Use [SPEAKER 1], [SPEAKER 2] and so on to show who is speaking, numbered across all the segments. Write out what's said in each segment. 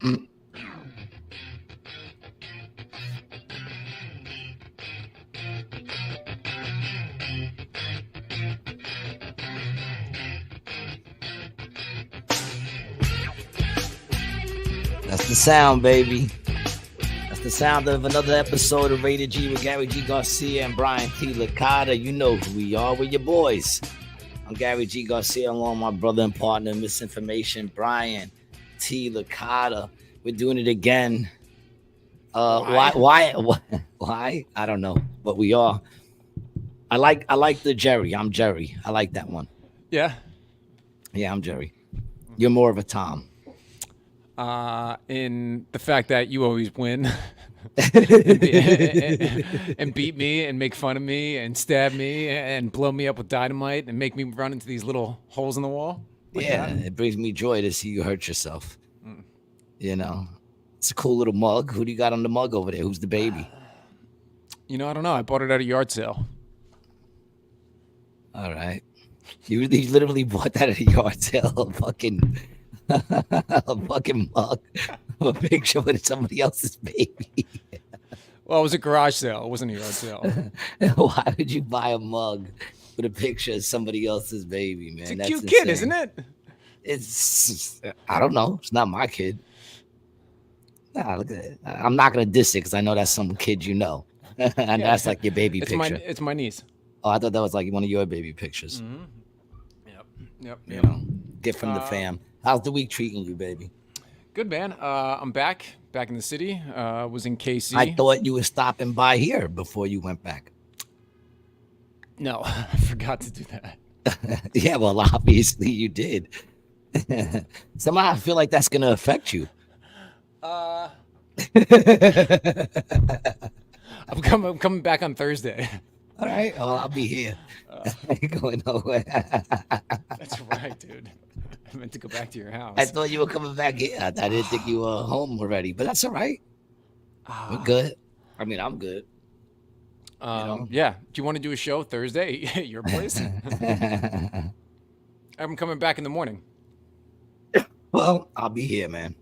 [SPEAKER 1] That's the sound, baby. That's the sound of another episode of Rated G with Gary G. Garcia and Brian T. Licata. You know who we are. We're your boys. I'm Gary G. Garcia, along with my brother and partner, Misinformation, Brian T. Licata. We're doing it again. Why? I don't know, but we are. I like the Jerry. I'm Jerry. I like that one.
[SPEAKER 2] Yeah,
[SPEAKER 1] I'm Jerry. You're more of a Tom.
[SPEAKER 2] In the fact that you always win and beat me and make fun of me and stab me and blow me up with dynamite and make me run into these little holes in the wall.
[SPEAKER 1] It brings me joy to see you hurt yourself. You know, it's a cool little mug. Who do you got on the mug over there? Who's the baby?
[SPEAKER 2] I don't know. I bought it at a yard sale.
[SPEAKER 1] All right. You literally bought that at a yard sale. A fucking mug. A picture with somebody else's baby.
[SPEAKER 2] Well, it was a garage sale. It wasn't a yard sale.
[SPEAKER 1] Why would you buy a mug with a picture of somebody else's baby, man?
[SPEAKER 2] It's a cute kid, isn't it?
[SPEAKER 1] I don't know. It's not my kid. Nah, look at it. I'm not going to diss it because I know that's some kid you know. And that's like your baby picture.
[SPEAKER 2] It's my niece.
[SPEAKER 1] Oh, I thought that was like one of your baby pictures.
[SPEAKER 2] Mm-hmm. Yep.
[SPEAKER 1] You know, get from the fam. How's the week treating you, baby?
[SPEAKER 2] Good, man. I'm back in the city. Was in KC.
[SPEAKER 1] I thought you were stopping by here before you went back.
[SPEAKER 2] No, I forgot to do that.
[SPEAKER 1] Yeah, well, obviously you did. Somehow I feel like that's going to affect you.
[SPEAKER 2] I'm coming back on Thursday.
[SPEAKER 1] All right. Oh, I'll be here. I ain't going nowhere.
[SPEAKER 2] That's right, dude. I meant to go back to your house.
[SPEAKER 1] I thought you were coming back here. I didn't think you were home already, but that's all right. We're good. I mean, I'm good.
[SPEAKER 2] Yeah. Do you want to do a show Thursday at your place? I'm coming back in the morning.
[SPEAKER 1] Well, I'll be here, man.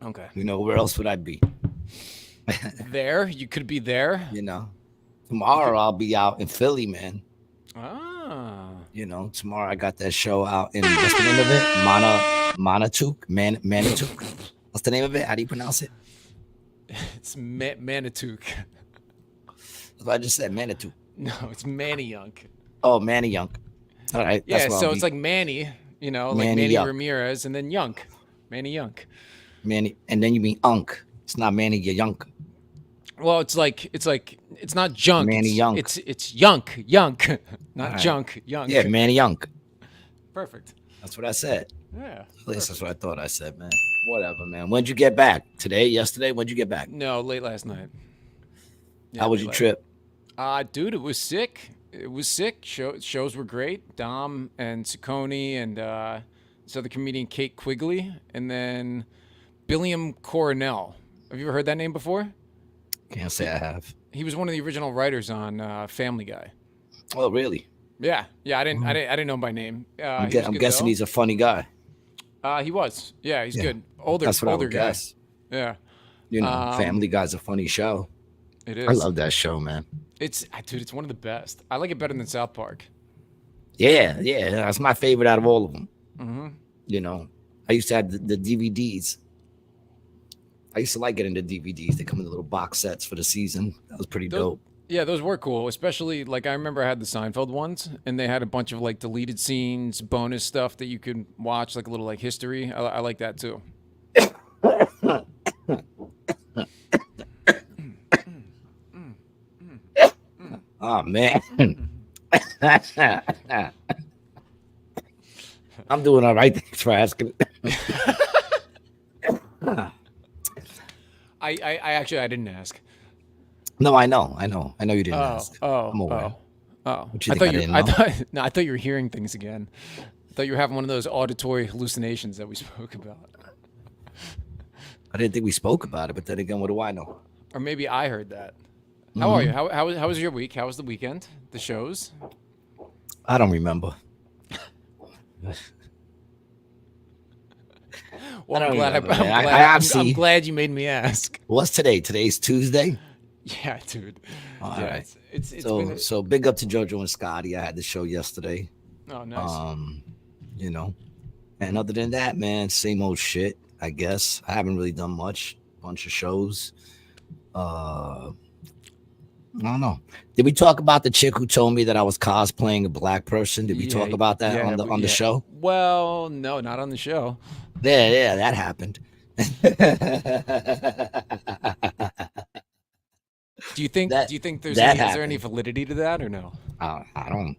[SPEAKER 2] Okay.
[SPEAKER 1] Where else would I be?
[SPEAKER 2] There? You could be there?
[SPEAKER 1] Tomorrow I'll be out in Philly, man.
[SPEAKER 2] Ah.
[SPEAKER 1] Tomorrow I got that show out in, what's the name of it? Manitouk. What's the name of it? How do you pronounce it?
[SPEAKER 2] It's Manitouk.
[SPEAKER 1] That's what I just said, Manitouk.
[SPEAKER 2] No, it's Manayunk.
[SPEAKER 1] Oh, Manayunk. All right.
[SPEAKER 2] Yeah, so it's like Manny, like Manny Ramirez, and then Yunk. Manny Yunk.
[SPEAKER 1] Manny, and then you mean Unk. It's not Manny Yunk.
[SPEAKER 2] Well, it's not junk.
[SPEAKER 1] Manny Yunk.
[SPEAKER 2] It's Yunk, not
[SPEAKER 1] right.
[SPEAKER 2] junk, Yunk.
[SPEAKER 1] Yeah, Manny Yunk.
[SPEAKER 2] Perfect.
[SPEAKER 1] That's what I said.
[SPEAKER 2] Yeah.
[SPEAKER 1] At least that's what I thought I said, man. Whatever, man. When'd you get back? Today? Yesterday? When'd you get back?
[SPEAKER 2] No, late last night. Yeah,
[SPEAKER 1] how was your trip?
[SPEAKER 2] Dude, it was sick. Shows were great. Dom and Ciccone and this other comedian Kate Quigley, and then Billiam Coronel. Have you ever heard that name before?
[SPEAKER 1] Can't say I have.
[SPEAKER 2] He was one of the original writers on Family Guy.
[SPEAKER 1] Oh, really?
[SPEAKER 2] Yeah. I didn't know him by name.
[SPEAKER 1] I'm guessing he's a funny guy.
[SPEAKER 2] He was. Yeah, he's good. Older
[SPEAKER 1] That's what I would
[SPEAKER 2] guy.
[SPEAKER 1] guess.
[SPEAKER 2] Yeah.
[SPEAKER 1] Family Guy's a funny show.
[SPEAKER 2] It is.
[SPEAKER 1] I love that show, man.
[SPEAKER 2] It's one of the best. I like it better than South Park.
[SPEAKER 1] Yeah. That's my favorite out of all of them.
[SPEAKER 2] Mm-hmm.
[SPEAKER 1] I used to have the DVDs. I used to like getting the DVDs. They come in the little box sets for the season. That was pretty dope.
[SPEAKER 2] Yeah, those were cool. Especially, I remember I had the Seinfeld ones, and they had a bunch of, deleted scenes, bonus stuff that you could watch, a little, history. I like that, too.
[SPEAKER 1] Oh, man. I'm doing all right. Thanks for asking.
[SPEAKER 2] I didn't ask.
[SPEAKER 1] No, I know you didn't ask. I'm aware. What you think I didn't know?
[SPEAKER 2] I thought you were hearing things again. I thought you were having one of those auditory hallucinations that we spoke about.
[SPEAKER 1] I didn't think we spoke about it, but then again, what do I know?
[SPEAKER 2] Or maybe I heard that. How are you? How was your week? How was the weekend? The shows?
[SPEAKER 1] I don't remember.
[SPEAKER 2] Well,
[SPEAKER 1] I
[SPEAKER 2] I'm
[SPEAKER 1] don't
[SPEAKER 2] glad.
[SPEAKER 1] remember, man.
[SPEAKER 2] I'm glad you made me ask.
[SPEAKER 1] What's today? Today's Tuesday.
[SPEAKER 2] Yeah, dude.
[SPEAKER 1] All
[SPEAKER 2] Yeah,
[SPEAKER 1] right.
[SPEAKER 2] it's
[SPEAKER 1] So
[SPEAKER 2] been.
[SPEAKER 1] so big up to JoJo and Scotty. I had the show yesterday.
[SPEAKER 2] Oh, nice.
[SPEAKER 1] You know, and other than that, man, same old shit. I guess I haven't really done much. Bunch of shows. I don't know. Did we talk about the chick who told me that I was cosplaying a black person? Did we talk about that on the show?
[SPEAKER 2] Well, no, not on the show.
[SPEAKER 1] Yeah, that happened.
[SPEAKER 2] Do you think
[SPEAKER 1] that
[SPEAKER 2] there's
[SPEAKER 1] that
[SPEAKER 2] any
[SPEAKER 1] happened.
[SPEAKER 2] is there any validity to that or no?
[SPEAKER 1] I don't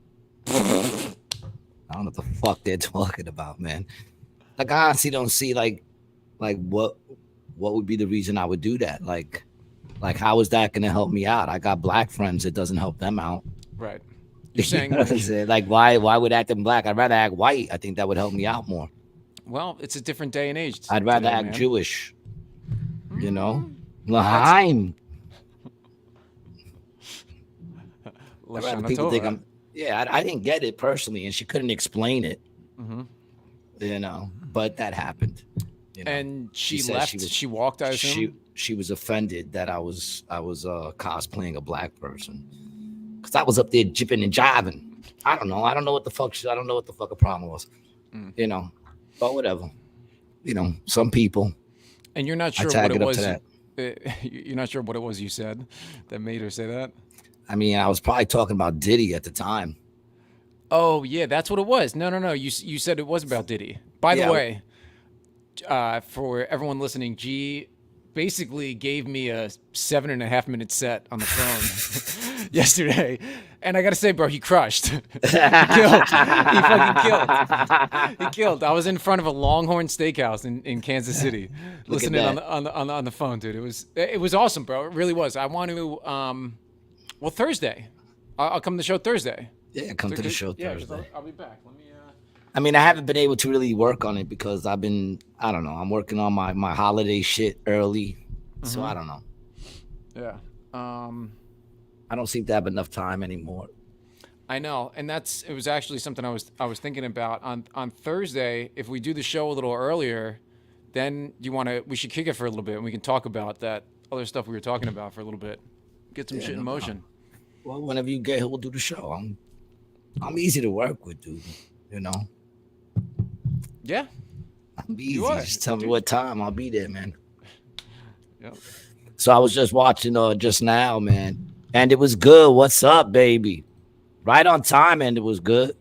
[SPEAKER 1] know what the fuck they're talking about, man. Like I honestly don't see like what would be the reason I would do that? Like how is that gonna help me out? I got black friends, it doesn't help them out.
[SPEAKER 2] Right. You're saying
[SPEAKER 1] You know what I'm saying? Like why would acting black? I'd rather act white. I think that would help me out more.
[SPEAKER 2] Well, it's a different day and age.
[SPEAKER 1] I'd rather
[SPEAKER 2] today,
[SPEAKER 1] act
[SPEAKER 2] man.
[SPEAKER 1] Jewish. You know? L'chaim. I'd rather people think I'm I didn't get it personally, and she couldn't explain it. You know, but that happened. You know?
[SPEAKER 2] And she left. She walked. I assume
[SPEAKER 1] she was offended that I was cosplaying a black person because I was up there jipping and jiving. I don't know what the fuck. I don't know what the fuck a problem was. You know, but whatever. You know, some people.
[SPEAKER 2] And you're not sure what it was. You're not sure what it was you said that made her say that.
[SPEAKER 1] I mean, I was probably talking about Diddy at the time.
[SPEAKER 2] Oh yeah, that's what it was. No. You said it was about Diddy. By the way, for everyone listening, G basically gave me a 7.5-minute set on the phone yesterday, and I gotta say, bro, he crushed. He killed. He fucking killed. He killed. I was in front of a Longhorn Steakhouse in Kansas City, listening on the phone, dude. It was awesome, bro. It really was. I want to. Well, Thursday. I'll come to the show Thursday.
[SPEAKER 1] Yeah, come to the show Thursday.
[SPEAKER 2] I'll be back. Let me.
[SPEAKER 1] I mean, I haven't been able to really work on it because I don't know, I'm working on my holiday shit early. So I don't know.
[SPEAKER 2] Yeah.
[SPEAKER 1] I don't seem to have enough time anymore.
[SPEAKER 2] I know. And it was actually something I was thinking about on Thursday. If we do the show a little earlier, then we should kick it for a little bit and we can talk about that other stuff we were talking about for a little bit. Get some shit in motion.
[SPEAKER 1] Well, whenever you get here, we'll do the show. I'm easy to work with, dude. You know?
[SPEAKER 2] Yeah.
[SPEAKER 1] I'm easy. Just tell me what time. I'll be there, man.
[SPEAKER 2] Yep.
[SPEAKER 1] So I was just watching just now, man. And it was good. What's up, baby? Right on time, and it was good.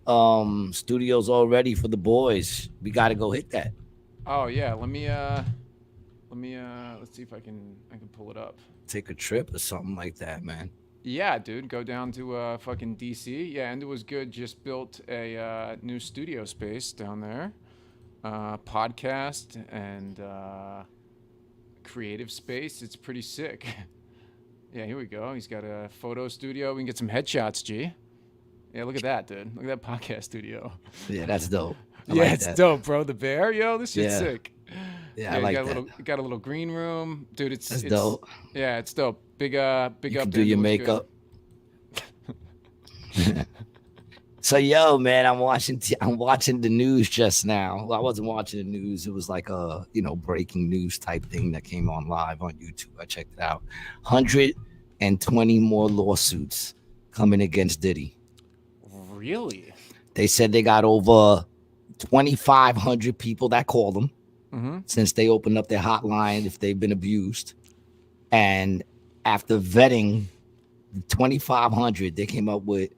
[SPEAKER 1] Studio's all ready for the boys. We got to go hit that.
[SPEAKER 2] Oh, yeah. Let me let's see if I can pull it up.
[SPEAKER 1] Take a trip or something like that, man.
[SPEAKER 2] Yeah, dude, go down to fucking DC. Yeah, and it was good. Just built a new studio space down there, podcast and creative space. It's pretty sick. Yeah, here we go. He's got a photo studio. We can get some headshots, G. Yeah, look at that, dude. Look at that podcast studio.
[SPEAKER 1] Yeah, that's dope.
[SPEAKER 2] It's dope, bro. The bear, yo, this shit's sick.
[SPEAKER 1] Yeah, I like
[SPEAKER 2] that. Got a little green room, dude. It's
[SPEAKER 1] dope.
[SPEAKER 2] Yeah, it's dope. Big up.
[SPEAKER 1] Can do your makeup. So yo, man, I'm watching the news just now. Well, I wasn't watching the news. It was like a breaking news type thing that came on live on YouTube. I checked it out. 120 more lawsuits coming against Diddy.
[SPEAKER 2] Really?
[SPEAKER 1] They said they got over 2,500 people that called them since they opened up their hotline if they've been abused. And after vetting 2,500, they came up with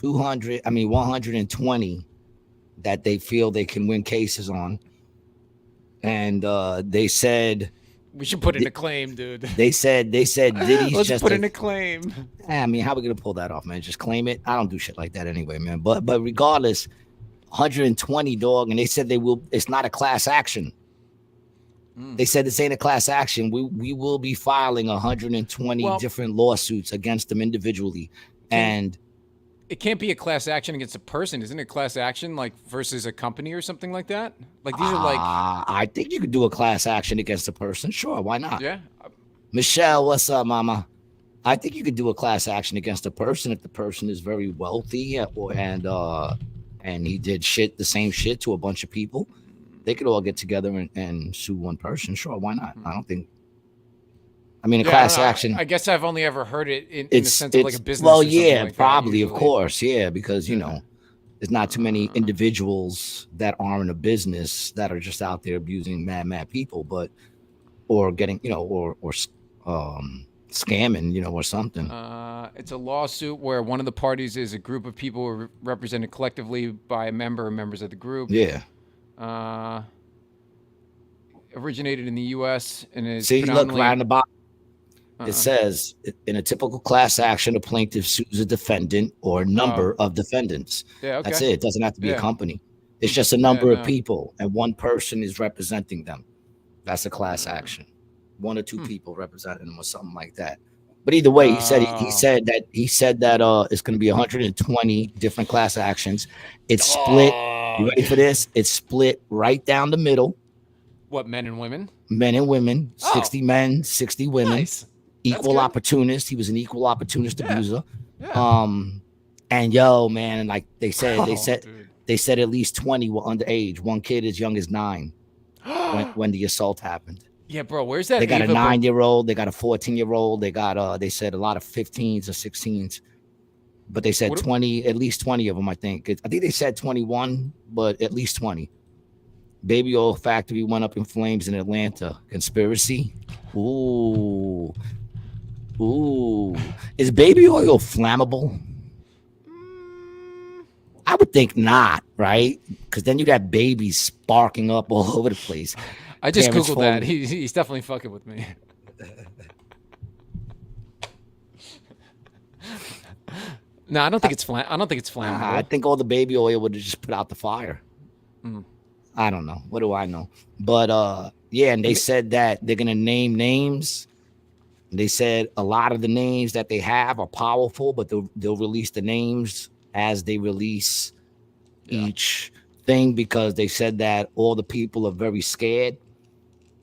[SPEAKER 1] 120 that they feel they can win cases on. And they said
[SPEAKER 2] we should put in a claim, dude.
[SPEAKER 1] They said Diddy's
[SPEAKER 2] Let's put in a claim.
[SPEAKER 1] I mean, how are we gonna pull that off, man? Just claim it? I don't do shit like that anyway, man. But regardless, 120, dog, and they said it's not a class action. They said this ain't a class action. We will be filing 120 different lawsuits against them individually. And
[SPEAKER 2] it can't be a class action against a person. Isn't it class action like versus a company or something like that? Like these are like
[SPEAKER 1] I think you could do a class action against a person. Sure, why not?
[SPEAKER 2] Yeah.
[SPEAKER 1] Michelle, what's up, mama? I think you could do a class action against a person if the person is very wealthy and he did the same shit to a bunch of people. they could all get together and sue one person. Sure, why not? I don't think. I mean, a
[SPEAKER 2] Yeah, I
[SPEAKER 1] class
[SPEAKER 2] don't know.
[SPEAKER 1] action.
[SPEAKER 2] I guess I've only ever heard it in the sense of like a business.
[SPEAKER 1] Well,
[SPEAKER 2] or something
[SPEAKER 1] yeah,
[SPEAKER 2] like
[SPEAKER 1] probably,
[SPEAKER 2] that,
[SPEAKER 1] of course, yeah, because you know, there's not too many
[SPEAKER 2] Uh,
[SPEAKER 1] individuals that are in a business that are just out there abusing mad people, but or getting, you know, or scamming, you know, or something.
[SPEAKER 2] It's a lawsuit where one of the parties is a group of people who are represented collectively by a member or members of the group.
[SPEAKER 1] Yeah.
[SPEAKER 2] Originated in the U.S. and is
[SPEAKER 1] See, look
[SPEAKER 2] predominantly.
[SPEAKER 1] right in the bottom. It says, in a typical class action, a plaintiff sues a defendant or a number of defendants.
[SPEAKER 2] Yeah, okay.
[SPEAKER 1] That's it. It doesn't have to be a company. It's just a number of people, and one person is representing them. That's a class action. One or two people representing them, or something like that. But either way, he said that it's going to be 120 different class actions. It's split. You ready for this? It's split right down the middle.
[SPEAKER 2] What, men and women?
[SPEAKER 1] Men and women. 60 men, 60 women.
[SPEAKER 2] Nice.
[SPEAKER 1] Equal opportunist. He was an equal opportunist abuser. Yeah. And yo, man, and like they said at least 20 were underage. One kid as young as 9 when the assault happened.
[SPEAKER 2] Yeah, bro, where's that?
[SPEAKER 1] They got a 9-year-old, they got a 14-year-old, they got they said a lot of 15s or 16s, but they said 20, at least 20 of them. I think they said 21, but at least 20. Baby oil factory went up in flames in Atlanta. Conspiracy. Ooh. Is baby oil flammable? I would think not, right? Because then you'd have babies sparking up all over the place.
[SPEAKER 2] I just Googled that. He's definitely fucking with me. No, I don't think it's flammable.
[SPEAKER 1] I think all the baby oil would have just put out the fire. I don't know. What do I know? But yeah, and they said that they're gonna name names. They said a lot of the names that they have are powerful, but they'll release the names as they release each thing, because they said that all the people are very scared.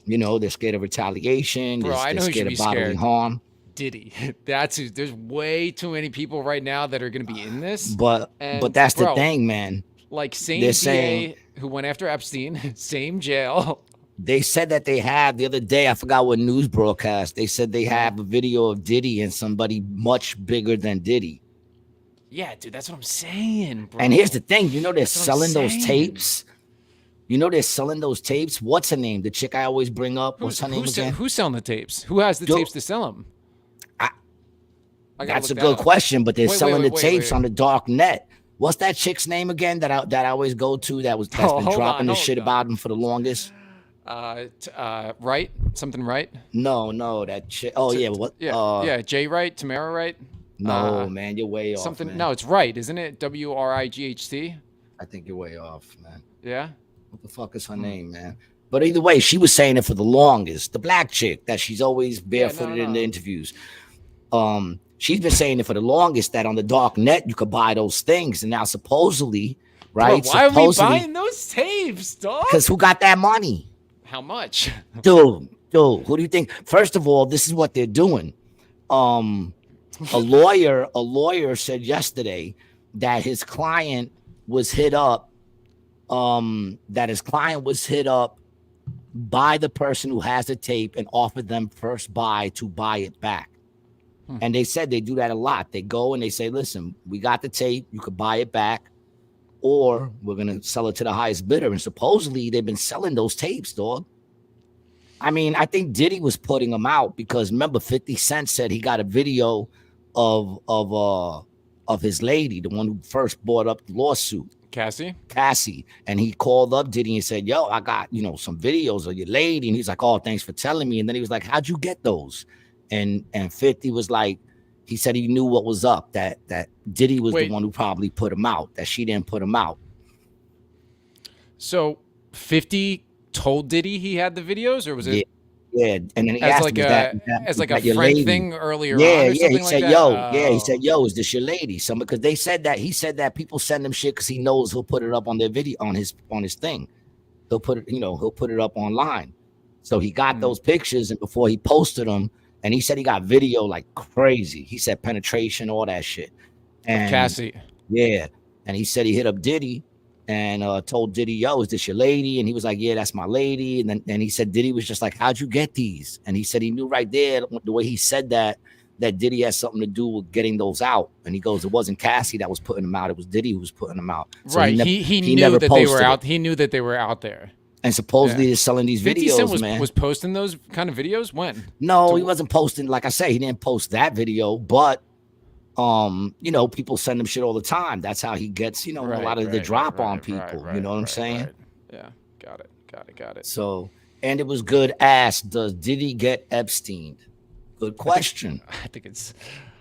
[SPEAKER 1] You know, they're scared of retaliation.
[SPEAKER 2] Bro, I know
[SPEAKER 1] they're scared of bodily harm.
[SPEAKER 2] Diddy. There's way too many people right now that are going to be in this.
[SPEAKER 1] But that's the thing, man.
[SPEAKER 2] Like same DA who went after Epstein, same jail.
[SPEAKER 1] They said that they have the other day, I forgot what news broadcast. They said they have a video of Diddy and somebody much bigger than Diddy.
[SPEAKER 2] Yeah, dude, that's what I'm saying, bro.
[SPEAKER 1] And here's the thing, you know, they're selling those tapes. You know they're selling those tapes. What's her name? The chick I always bring up. What's her name again?
[SPEAKER 2] Who's selling the tapes? Who has the tapes to sell them?
[SPEAKER 1] That's a good question, but they're selling the tapes on the dark net. What's that chick's name again that I always go to that's been dropping the shit about him for the longest?
[SPEAKER 2] Right? Something right?
[SPEAKER 1] No, that chick. Oh yeah, what?
[SPEAKER 2] Yeah, Jay Wright, Tamara Wright.
[SPEAKER 1] No, man, you're way off.
[SPEAKER 2] Something.
[SPEAKER 1] Man.
[SPEAKER 2] No, it's Wright, isn't it? WRIGHT.
[SPEAKER 1] I think you're way off, man.
[SPEAKER 2] Yeah.
[SPEAKER 1] What the fuck is her name, man? But either way, she was saying it for the longest. The black chick that she's always barefooted in the interviews. She's been saying it for the longest that on the dark net you could buy those things, and now supposedly, right?
[SPEAKER 2] Bro, why are we buying those tapes, dog?
[SPEAKER 1] Because who got that money?
[SPEAKER 2] How much?
[SPEAKER 1] Dude, who do you think? First of all, this is what they're doing. A lawyer said yesterday that his client was hit up. That his client was hit up by the person who has the tape and offered them first buy to buy it back. And they said they do that a lot. They go and they say, listen, we got the tape. You could buy it back, or we're going to sell it to the highest bidder. And supposedly they've been selling those tapes, dog. I mean, I think Diddy was putting them out because remember 50 Cent said he got a video of his lady, the one who first brought up the lawsuit. Cassie. And he called up Diddy and said, yo, I got, some videos of your lady. And he's like, oh, thanks for telling me. And then he was like, how'd you get those? And 50 was like, he said he knew what was up, that Diddy was the one who probably put him out, that she didn't put him out.
[SPEAKER 2] So 50 told Diddy he had the videos, or was it?
[SPEAKER 1] Yeah, and then he asked
[SPEAKER 2] like
[SPEAKER 1] him,
[SPEAKER 2] as like a friend thing earlier on, or something
[SPEAKER 1] he said,
[SPEAKER 2] like
[SPEAKER 1] he said, yo, is this your lady? Because they said that he said that people send him shit because he knows he'll put it up on their video on his thing. He'll put it, he'll put it up online. So he got those pictures, and before he posted them, and he said he got video like crazy. He said penetration, all that shit. And
[SPEAKER 2] Cassie.
[SPEAKER 1] Yeah, and he said he hit up Diddy, and told Diddy, "Yo, is this your lady?" And he was like, "Yeah, that's my lady." And he said Diddy was just like, "How'd you get these?" And he said he knew right there the way he said that Diddy has something to do with getting those out. And he goes, "It wasn't Cassie that was putting them out; it was Diddy who was putting them out." So
[SPEAKER 2] Right. He knew that they were out. He knew that they were out there.
[SPEAKER 1] And supposedly they're selling these
[SPEAKER 2] 50
[SPEAKER 1] videos,
[SPEAKER 2] Cent
[SPEAKER 1] man.
[SPEAKER 2] Was posting those kind of videos when?
[SPEAKER 1] No, he wasn't posting. Like I say, he didn't post that video, but you know, people send him shit all the time. That's how he gets, you know, a lot of the drop on people. You know what I'm saying?
[SPEAKER 2] Yeah, got it.
[SPEAKER 1] So, and it was good ass. Does Diddy get Epstein? Good question.
[SPEAKER 2] I think it's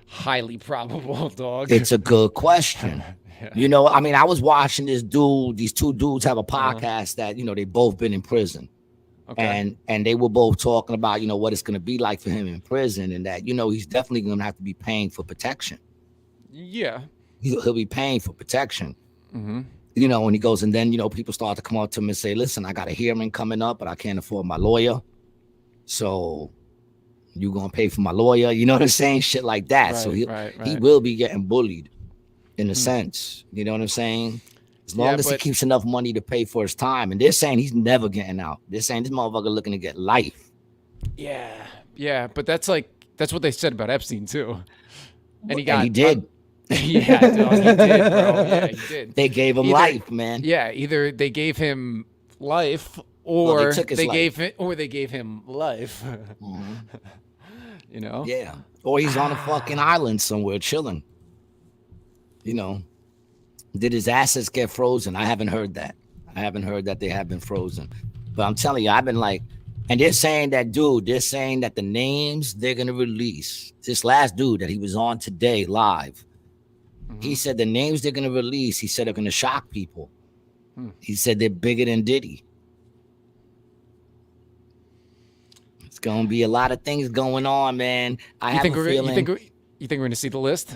[SPEAKER 2] highly probable, dog.
[SPEAKER 1] It's a good question. Yeah. You know, I mean, I was watching these two dudes have a podcast that, you know, they both been in prison. Okay. And they were both talking about, you know, what it's going to be like for him in prison, and that, you know, he's definitely going to have to be paying for protection.
[SPEAKER 2] Yeah.
[SPEAKER 1] He'll be paying for protection. Mm-hmm. You know, when he goes, and then, you know, people start to come up to him and say, "Listen, I got a hearing coming up, but I can't afford my lawyer. So you going to pay for my lawyer?" You know what I'm saying? Shit like that. So he will be getting bullied in a sense. You know what I'm saying? As long as he keeps enough money to pay for his time. And they're saying he's never getting out. They're saying this motherfucker looking to get life.
[SPEAKER 2] Yeah. But that's what they said about Epstein too. And
[SPEAKER 1] he did.
[SPEAKER 2] Yeah, dog, he did, bro. Yeah, he did.
[SPEAKER 1] They gave him life, man.
[SPEAKER 2] Yeah, either they gave him life or they gave him life. Mm-hmm. You know?
[SPEAKER 1] Yeah. Or he's on a fucking island somewhere chilling. You know. Did his assets get frozen? I haven't heard that. I haven't heard that they have been frozen. But I'm telling you, I've been like, and they're saying that the names they're going to release, this last dude that he was on today live, he said the names they're going to release, he said, are going to shock people. He said they're bigger than Diddy. It's going to be a lot of things going on, man. You think we're
[SPEAKER 2] going to see the list?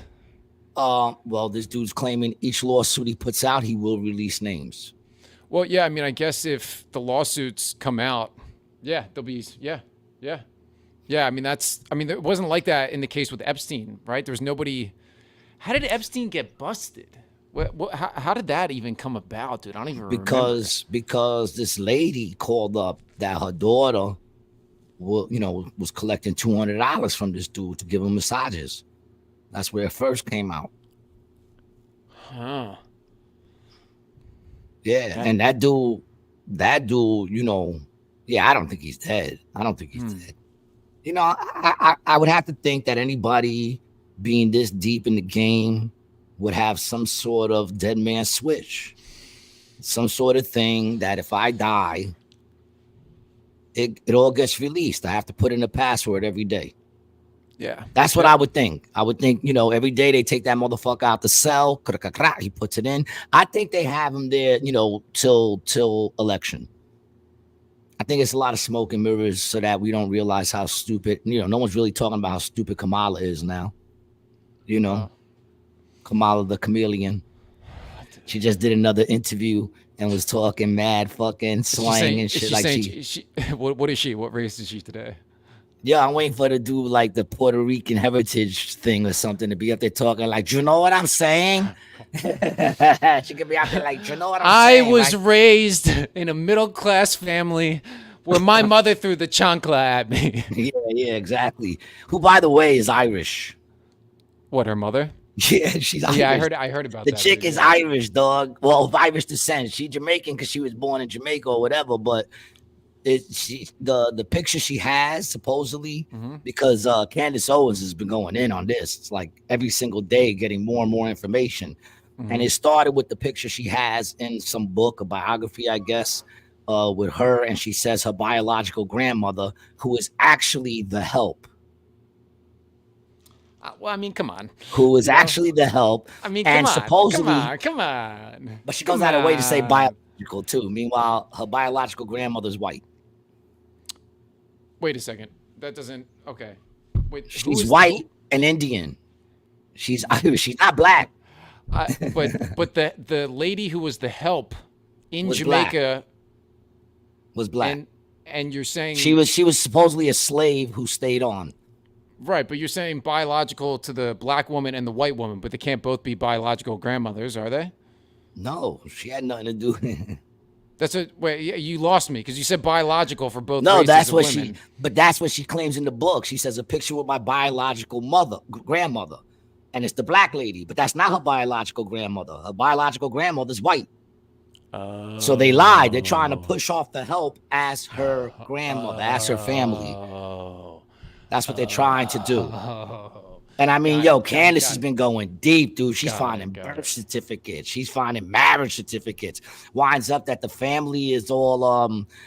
[SPEAKER 1] Well, this dude's claiming each lawsuit he puts out, he will release names.
[SPEAKER 2] Well, yeah, I mean, I guess if the lawsuits come out, they'll be, yeah. I mean, it wasn't like that in the case with Epstein, right? There was nobody. How did Epstein get busted? How did that even come about, dude? I don't even remember.
[SPEAKER 1] Because this lady called up that her daughter, was collecting $200 from this dude to give him massages. That's where it first came out.
[SPEAKER 2] Huh.
[SPEAKER 1] Yeah, and that dude, you know, I don't think he's dead. I don't think he's dead. You know, I would have to think that anybody being this deep in the game would have some sort of dead man switch. Some sort of thing that if I die, it all gets released. I have to put in a password every day.
[SPEAKER 2] Yeah.
[SPEAKER 1] That's what I would think. I would think, you know, every day they take that motherfucker out the cell. He puts it in. I think they have him there, you know, till election. I think it's a lot of smoke and mirrors so that we don't realize how stupid, you know, no one's really talking about how stupid Kamala is now. You know, Kamala the chameleon. She just did another interview and was talking mad fucking slang and shit.
[SPEAKER 2] What is she? What race is she today?
[SPEAKER 1] Yeah, I'm waiting for her to do like the Puerto Rican heritage thing or something, to be up there talking like, "Do you know what I'm saying?" She could be out there like, "Do you know what I'm saying?"
[SPEAKER 2] I was raised in a middle-class family where my mother threw the chancla at me.
[SPEAKER 1] Yeah, exactly. Who, by the way, is Irish.
[SPEAKER 2] What, her mother?
[SPEAKER 1] Yeah, she's Irish.
[SPEAKER 2] Yeah, I heard about
[SPEAKER 1] that.
[SPEAKER 2] The
[SPEAKER 1] chick is Irish, dog. Well, of Irish descent. She's Jamaican because she was born in Jamaica or whatever, but the picture she has supposedly, because Candace Owens has been going in on this. It's like every single day getting more and more information. And it started with the picture she has in some book, a biography, I guess, with her, and she says her biological grandmother, who is actually the help.
[SPEAKER 2] Well, I mean, come on.
[SPEAKER 1] Who is actually the help?
[SPEAKER 2] I mean,
[SPEAKER 1] supposedly,
[SPEAKER 2] come on.
[SPEAKER 1] But she goes out of her way to say biological too. Meanwhile, her biological grandmother's white.
[SPEAKER 2] Wait a second. That doesn't. Okay. Wait.
[SPEAKER 1] She's white and Indian. She's Irish. She's not black.
[SPEAKER 2] But the lady who was the help in Jamaica
[SPEAKER 1] was black.
[SPEAKER 2] And you're saying
[SPEAKER 1] she was supposedly a slave who stayed on.
[SPEAKER 2] Right, but you're saying biological to the black woman and the white woman, but they can't both be biological grandmothers, are they?
[SPEAKER 1] No, she had nothing to do.
[SPEAKER 2] That's a wait. You lost me because you said biological for both
[SPEAKER 1] No,
[SPEAKER 2] races
[SPEAKER 1] that's
[SPEAKER 2] of
[SPEAKER 1] what
[SPEAKER 2] women.
[SPEAKER 1] that's what she claims in the book. She says a picture with my biological grandmother, and it's the black lady, but that's not her biological grandmother. Her biological grandmother's white. So they lied. They're trying to push off the help as her grandmother, as her family.
[SPEAKER 2] Oh.
[SPEAKER 1] That's what they're trying to do.
[SPEAKER 2] Oh.
[SPEAKER 1] And I mean,
[SPEAKER 2] Got
[SPEAKER 1] yo,
[SPEAKER 2] it. Got it.
[SPEAKER 1] Candace
[SPEAKER 2] Got
[SPEAKER 1] has
[SPEAKER 2] it.
[SPEAKER 1] been going deep, dude. She's
[SPEAKER 2] Got
[SPEAKER 1] finding
[SPEAKER 2] it. Got
[SPEAKER 1] birth
[SPEAKER 2] it.
[SPEAKER 1] certificates. She's finding marriage certificates. Winds up that the family is all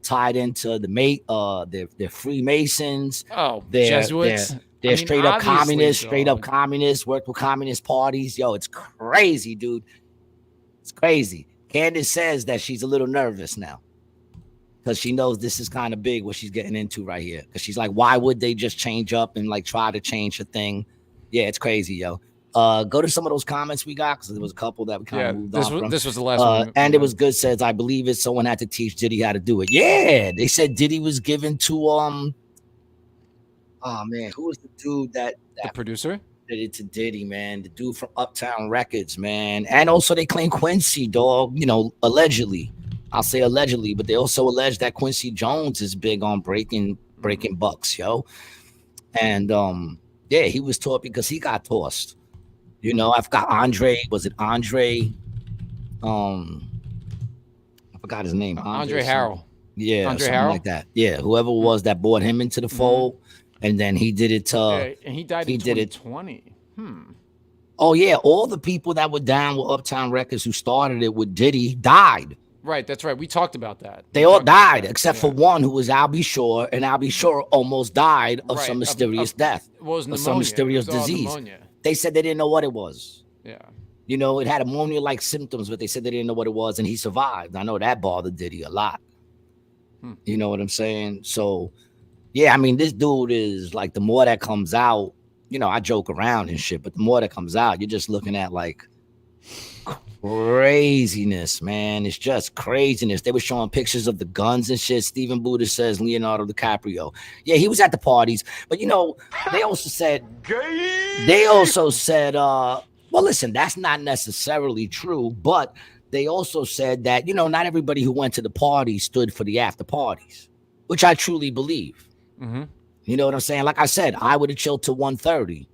[SPEAKER 1] tied into they're Freemasons.
[SPEAKER 2] Oh,
[SPEAKER 1] They're
[SPEAKER 2] Jesuits.
[SPEAKER 1] they're
[SPEAKER 2] I mean,
[SPEAKER 1] straight up
[SPEAKER 2] obviously,
[SPEAKER 1] communists, work with communist parties. Yo, it's crazy, dude. It's crazy. Candace says that she's a little nervous now, because she knows this is kind of big what she's getting into right here. Because she's like, why would they just change up and like try to change the thing? Yeah, it's crazy, yo. Go to some of those comments we got, because there was a couple that we kind of moved on from.
[SPEAKER 2] This was the last one.
[SPEAKER 1] And it was good. Says, I believe it. Someone had to teach Diddy how to do it. Yeah, they said Diddy was given to oh man, who was the dude that
[SPEAKER 2] the producer
[SPEAKER 1] did it to Diddy, man? The dude from Uptown Records, man. And also they claim Quincy, dog. You know, allegedly. I'll say allegedly, but they also allege that Quincy Jones is big on breaking bucks, yo. And yeah, he was taught because he got tossed. You know, I've got Andre. Was it Andre? I forgot his name.
[SPEAKER 2] Andre Harrell.
[SPEAKER 1] Yeah,
[SPEAKER 2] Andre
[SPEAKER 1] something
[SPEAKER 2] Harrell?
[SPEAKER 1] like that. Yeah, whoever it was that brought him into the fold, and then he did it to.
[SPEAKER 2] And he died in 2020.
[SPEAKER 1] Oh yeah, all the people that were down with Uptown Records who started it with Diddy died.
[SPEAKER 2] Right, that's right. We talked about that.
[SPEAKER 1] They all died except for one who was Albie Shore, and Albie Shore almost died of some mysterious death,
[SPEAKER 2] was
[SPEAKER 1] or some mysterious disease. They said they didn't know what it was.
[SPEAKER 2] Yeah.
[SPEAKER 1] You know, it had ammonia-like symptoms, but they said they didn't know what it was, and he survived. I know that bothered Diddy a lot. You know what I'm saying? So, yeah, I mean, this dude is like, the more that comes out, you know, I joke around and shit, but the more that comes out, you're just looking at like craziness, man. It's just craziness. They were showing pictures of the guns and shit. Steven Buddha says Leonardo DiCaprio. Yeah, he was at the parties, but you know, they also said, well, listen, that's not necessarily true, but they also said that, you know, not everybody who went to the party stood for the after parties, which I truly believe. You know what I'm saying? Like I said, I would have chilled to 1:30.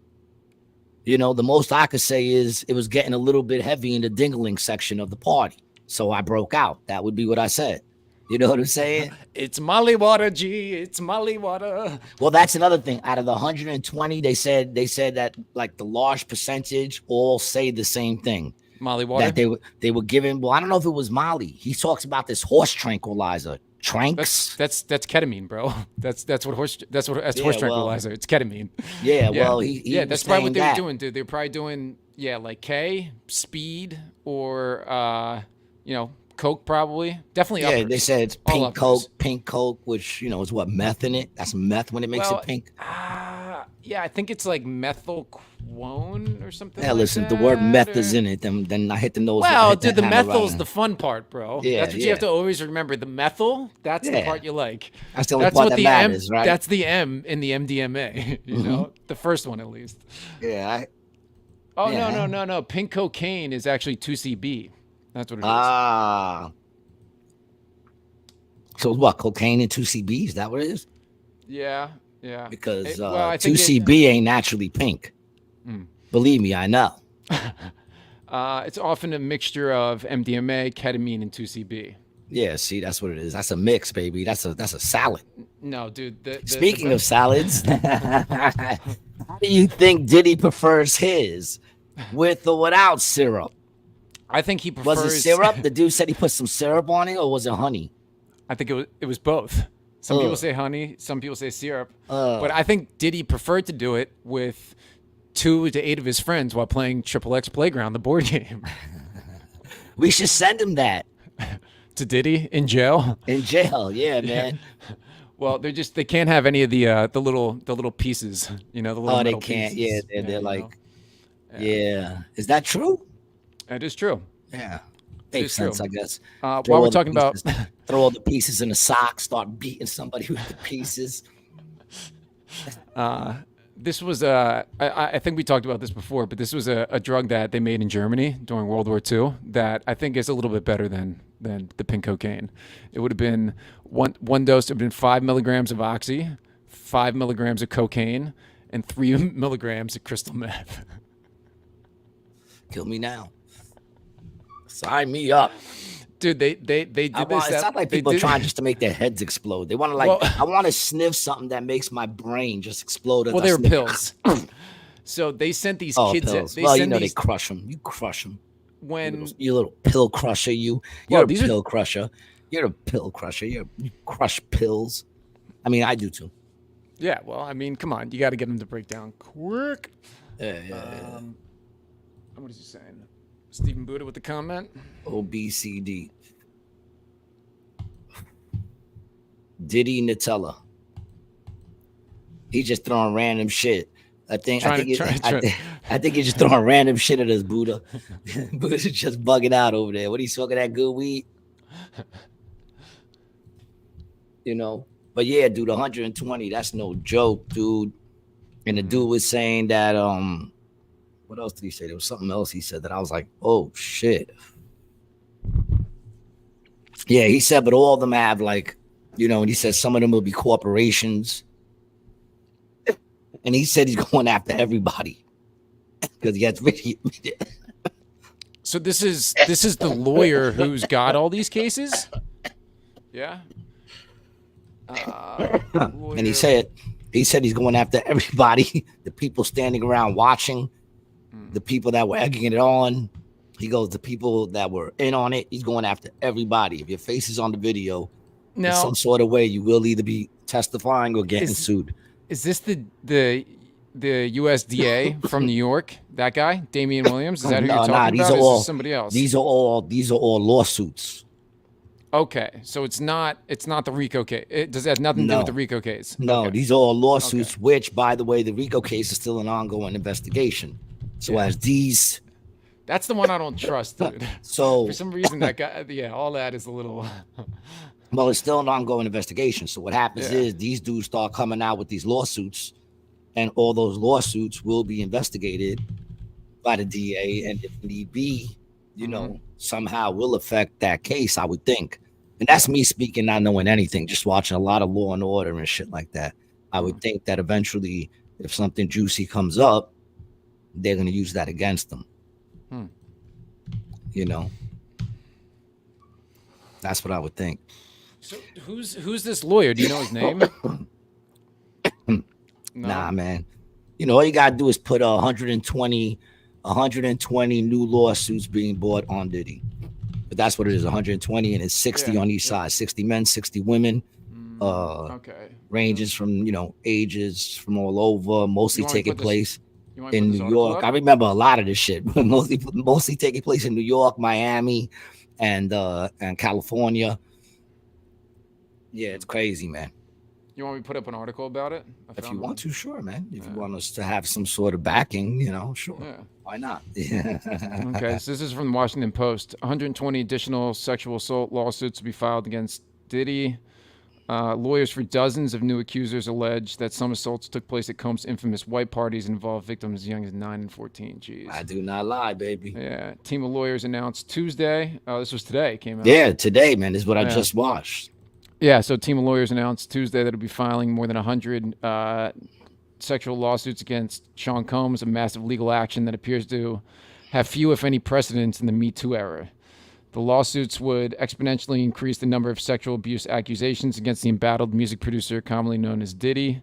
[SPEAKER 1] You know, the most I could say is it was getting a little bit heavy in the dingling section of the party. So I broke out. That would be what I said. You know what I'm saying?
[SPEAKER 2] It's Molly water, G. It's Molly water.
[SPEAKER 1] Well, that's another thing. Out of the 120, they said that like the large percentage all say the same thing.
[SPEAKER 2] Molly water.
[SPEAKER 1] That they were given. Well, I don't know if it was Molly. He talks about this horse tranquilizer. Tranks.
[SPEAKER 2] That's ketamine, bro. That's horse tranquilizer. It's ketamine.
[SPEAKER 1] Yeah, well, he
[SPEAKER 2] that's probably what they were doing, dude. They're probably doing like K, speed, or you know, coke, probably. Definitely.
[SPEAKER 1] Yeah,
[SPEAKER 2] uppers.
[SPEAKER 1] they said it's pink coke, which you know is what, meth in it. That's meth when it makes it pink.
[SPEAKER 2] Yeah, I think it's like methylquone or something.
[SPEAKER 1] Yeah, listen, the word meth is in it, then I hit the nose.
[SPEAKER 2] Well, dude, the methyl's the fun part, bro.
[SPEAKER 1] Yeah,
[SPEAKER 2] that's what you have to always remember. The methyl, that's the part you like.
[SPEAKER 1] That's the only part that matters, right?
[SPEAKER 2] That's the M in the MDMA. You know, the first one at least.
[SPEAKER 1] Yeah.
[SPEAKER 2] No. Pink cocaine is actually 2CB. That's what it is.
[SPEAKER 1] So what? Cocaine and 2CB? Is that what it is?
[SPEAKER 2] Yeah.
[SPEAKER 1] Because 2CB ain't naturally pink. Believe me, I know.
[SPEAKER 2] It's often a mixture of MDMA, ketamine, and 2CB.
[SPEAKER 1] Yeah, see, that's what it is. That's a mix, baby. That's a salad.
[SPEAKER 2] No, dude.
[SPEAKER 1] Speaking of salads, how do you think Diddy prefers his, with or without syrup?
[SPEAKER 2] I think he prefers.
[SPEAKER 1] Was it syrup? The dude said he put some syrup on it, or was it honey?
[SPEAKER 2] I think it was both. Some people say honey, some people say syrup. But I think Diddy preferred to do it with 2 to 8 of his friends while playing XXX Playground, the board game.
[SPEAKER 1] We should send him that.
[SPEAKER 2] To Diddy in jail?
[SPEAKER 1] In jail, yeah, man.
[SPEAKER 2] Well, they can't have any of the little pieces, you know, the little metal
[SPEAKER 1] can't.
[SPEAKER 2] pieces.
[SPEAKER 1] Yeah, they're like, yeah. Is that true?
[SPEAKER 2] That is true.
[SPEAKER 1] Yeah. Makes sense, I guess.
[SPEAKER 2] While we're talking about
[SPEAKER 1] throw all the pieces in a sock, start beating somebody with the pieces.
[SPEAKER 2] This was I think we talked about this before, but this was a drug that they made in Germany during World War II that I think is a little bit better than the pink cocaine. It would have been one dose. It would have been 5 milligrams of oxy, 5 milligrams of cocaine, and 3 milligrams of crystal meth.
[SPEAKER 1] Kill me now. Sign me up.
[SPEAKER 2] Dude, they did this.
[SPEAKER 1] It's not like people are trying just to make their heads explode. They want to I want to sniff something that makes my brain just explode.
[SPEAKER 2] Well, they were pills. So they sent these kids.
[SPEAKER 1] Pills. They crush them. You crush them.
[SPEAKER 2] When
[SPEAKER 1] you little pill crusher, you're a pill crusher. You're a pill crusher. You crush pills. I mean, I do too.
[SPEAKER 2] Yeah. Well, I mean, come on. You got to get them to break down quick.
[SPEAKER 1] Yeah.
[SPEAKER 2] What is he saying? Stephen Buddha with the comment.
[SPEAKER 1] OBCD. Diddy Nutella. He's just throwing random shit. I think he's just throwing random shit at us, Buddha. Buddha's just bugging out over there. What, he's smoking that good weed? But yeah, dude, 120, that's no joke, dude. And the dude was saying that what else did he say? There was something else he said that I was like, oh shit. Yeah, he said, but all of them have and he said some of them will be corporations. And he said he's going after everybody because he has video.
[SPEAKER 2] So this is the lawyer who's got all these cases? Yeah.
[SPEAKER 1] And he said he's going after everybody, the people standing around watching, the people that were egging it on. He goes, the people that were in on it, he's going after everybody. If your face is on the video, in some sort of way, you will either be testifying or getting sued.
[SPEAKER 2] Is this the USDA from New York? That guy, Damian Williams? Is that who you're talking about? Or is this somebody else?
[SPEAKER 1] These are all lawsuits.
[SPEAKER 2] Okay, so it's not the RICO case. Does that have nothing to do with the RICO case?
[SPEAKER 1] No,
[SPEAKER 2] okay.
[SPEAKER 1] These are all lawsuits, which, by the way, the RICO case is still an ongoing investigation. So as these...
[SPEAKER 2] That's the one I don't trust, dude.
[SPEAKER 1] So
[SPEAKER 2] for some reason, that guy, all that is a little...
[SPEAKER 1] Well, it's still an ongoing investigation. So what happens is these dudes start coming out with these lawsuits, and all those lawsuits will be investigated by the DA, and if need be, somehow will affect that case, I would think. And that's me speaking, not knowing anything, just watching a lot of Law and Order and shit like that. I would think that eventually, if something juicy comes up, they're going to use that against them. That's what I would think.
[SPEAKER 2] So who's this lawyer? Do you know his name?
[SPEAKER 1] No. Nah, man. All you gotta do is put 120 new lawsuits being brought on Diddy. But that's what it is, 120, and it's 60 on each side, 60 men, 60 women. Ranges from ages from all over, mostly taking place in New York. I remember a lot of this shit. mostly taking place in New York, Miami, and California. Yeah, it's crazy, man.
[SPEAKER 2] You want me to put up an article about it?
[SPEAKER 1] If you want to, sure, man. If you want us to have some sort of backing, sure. Yeah. Why not?
[SPEAKER 2] Okay, so this is from the Washington Post. 120 additional sexual assault lawsuits to be filed against Diddy. Lawyers for dozens of new accusers allege that some assaults took place at Combs' infamous white parties and involved victims as young as 9 and 14. Jeez.
[SPEAKER 1] I do not lie, baby.
[SPEAKER 2] Yeah. Team of lawyers announced Tuesday. This was today. It came out.
[SPEAKER 1] Yeah, today, man. This is what I just watched.
[SPEAKER 2] Yeah, so team of lawyers announced Tuesday that it'll be filing more than 100 sexual lawsuits against Sean Combs, a massive legal action that appears to have few, if any, precedents in the Me Too era. The lawsuits would exponentially increase the number of sexual abuse accusations against the embattled music producer commonly known as Diddy.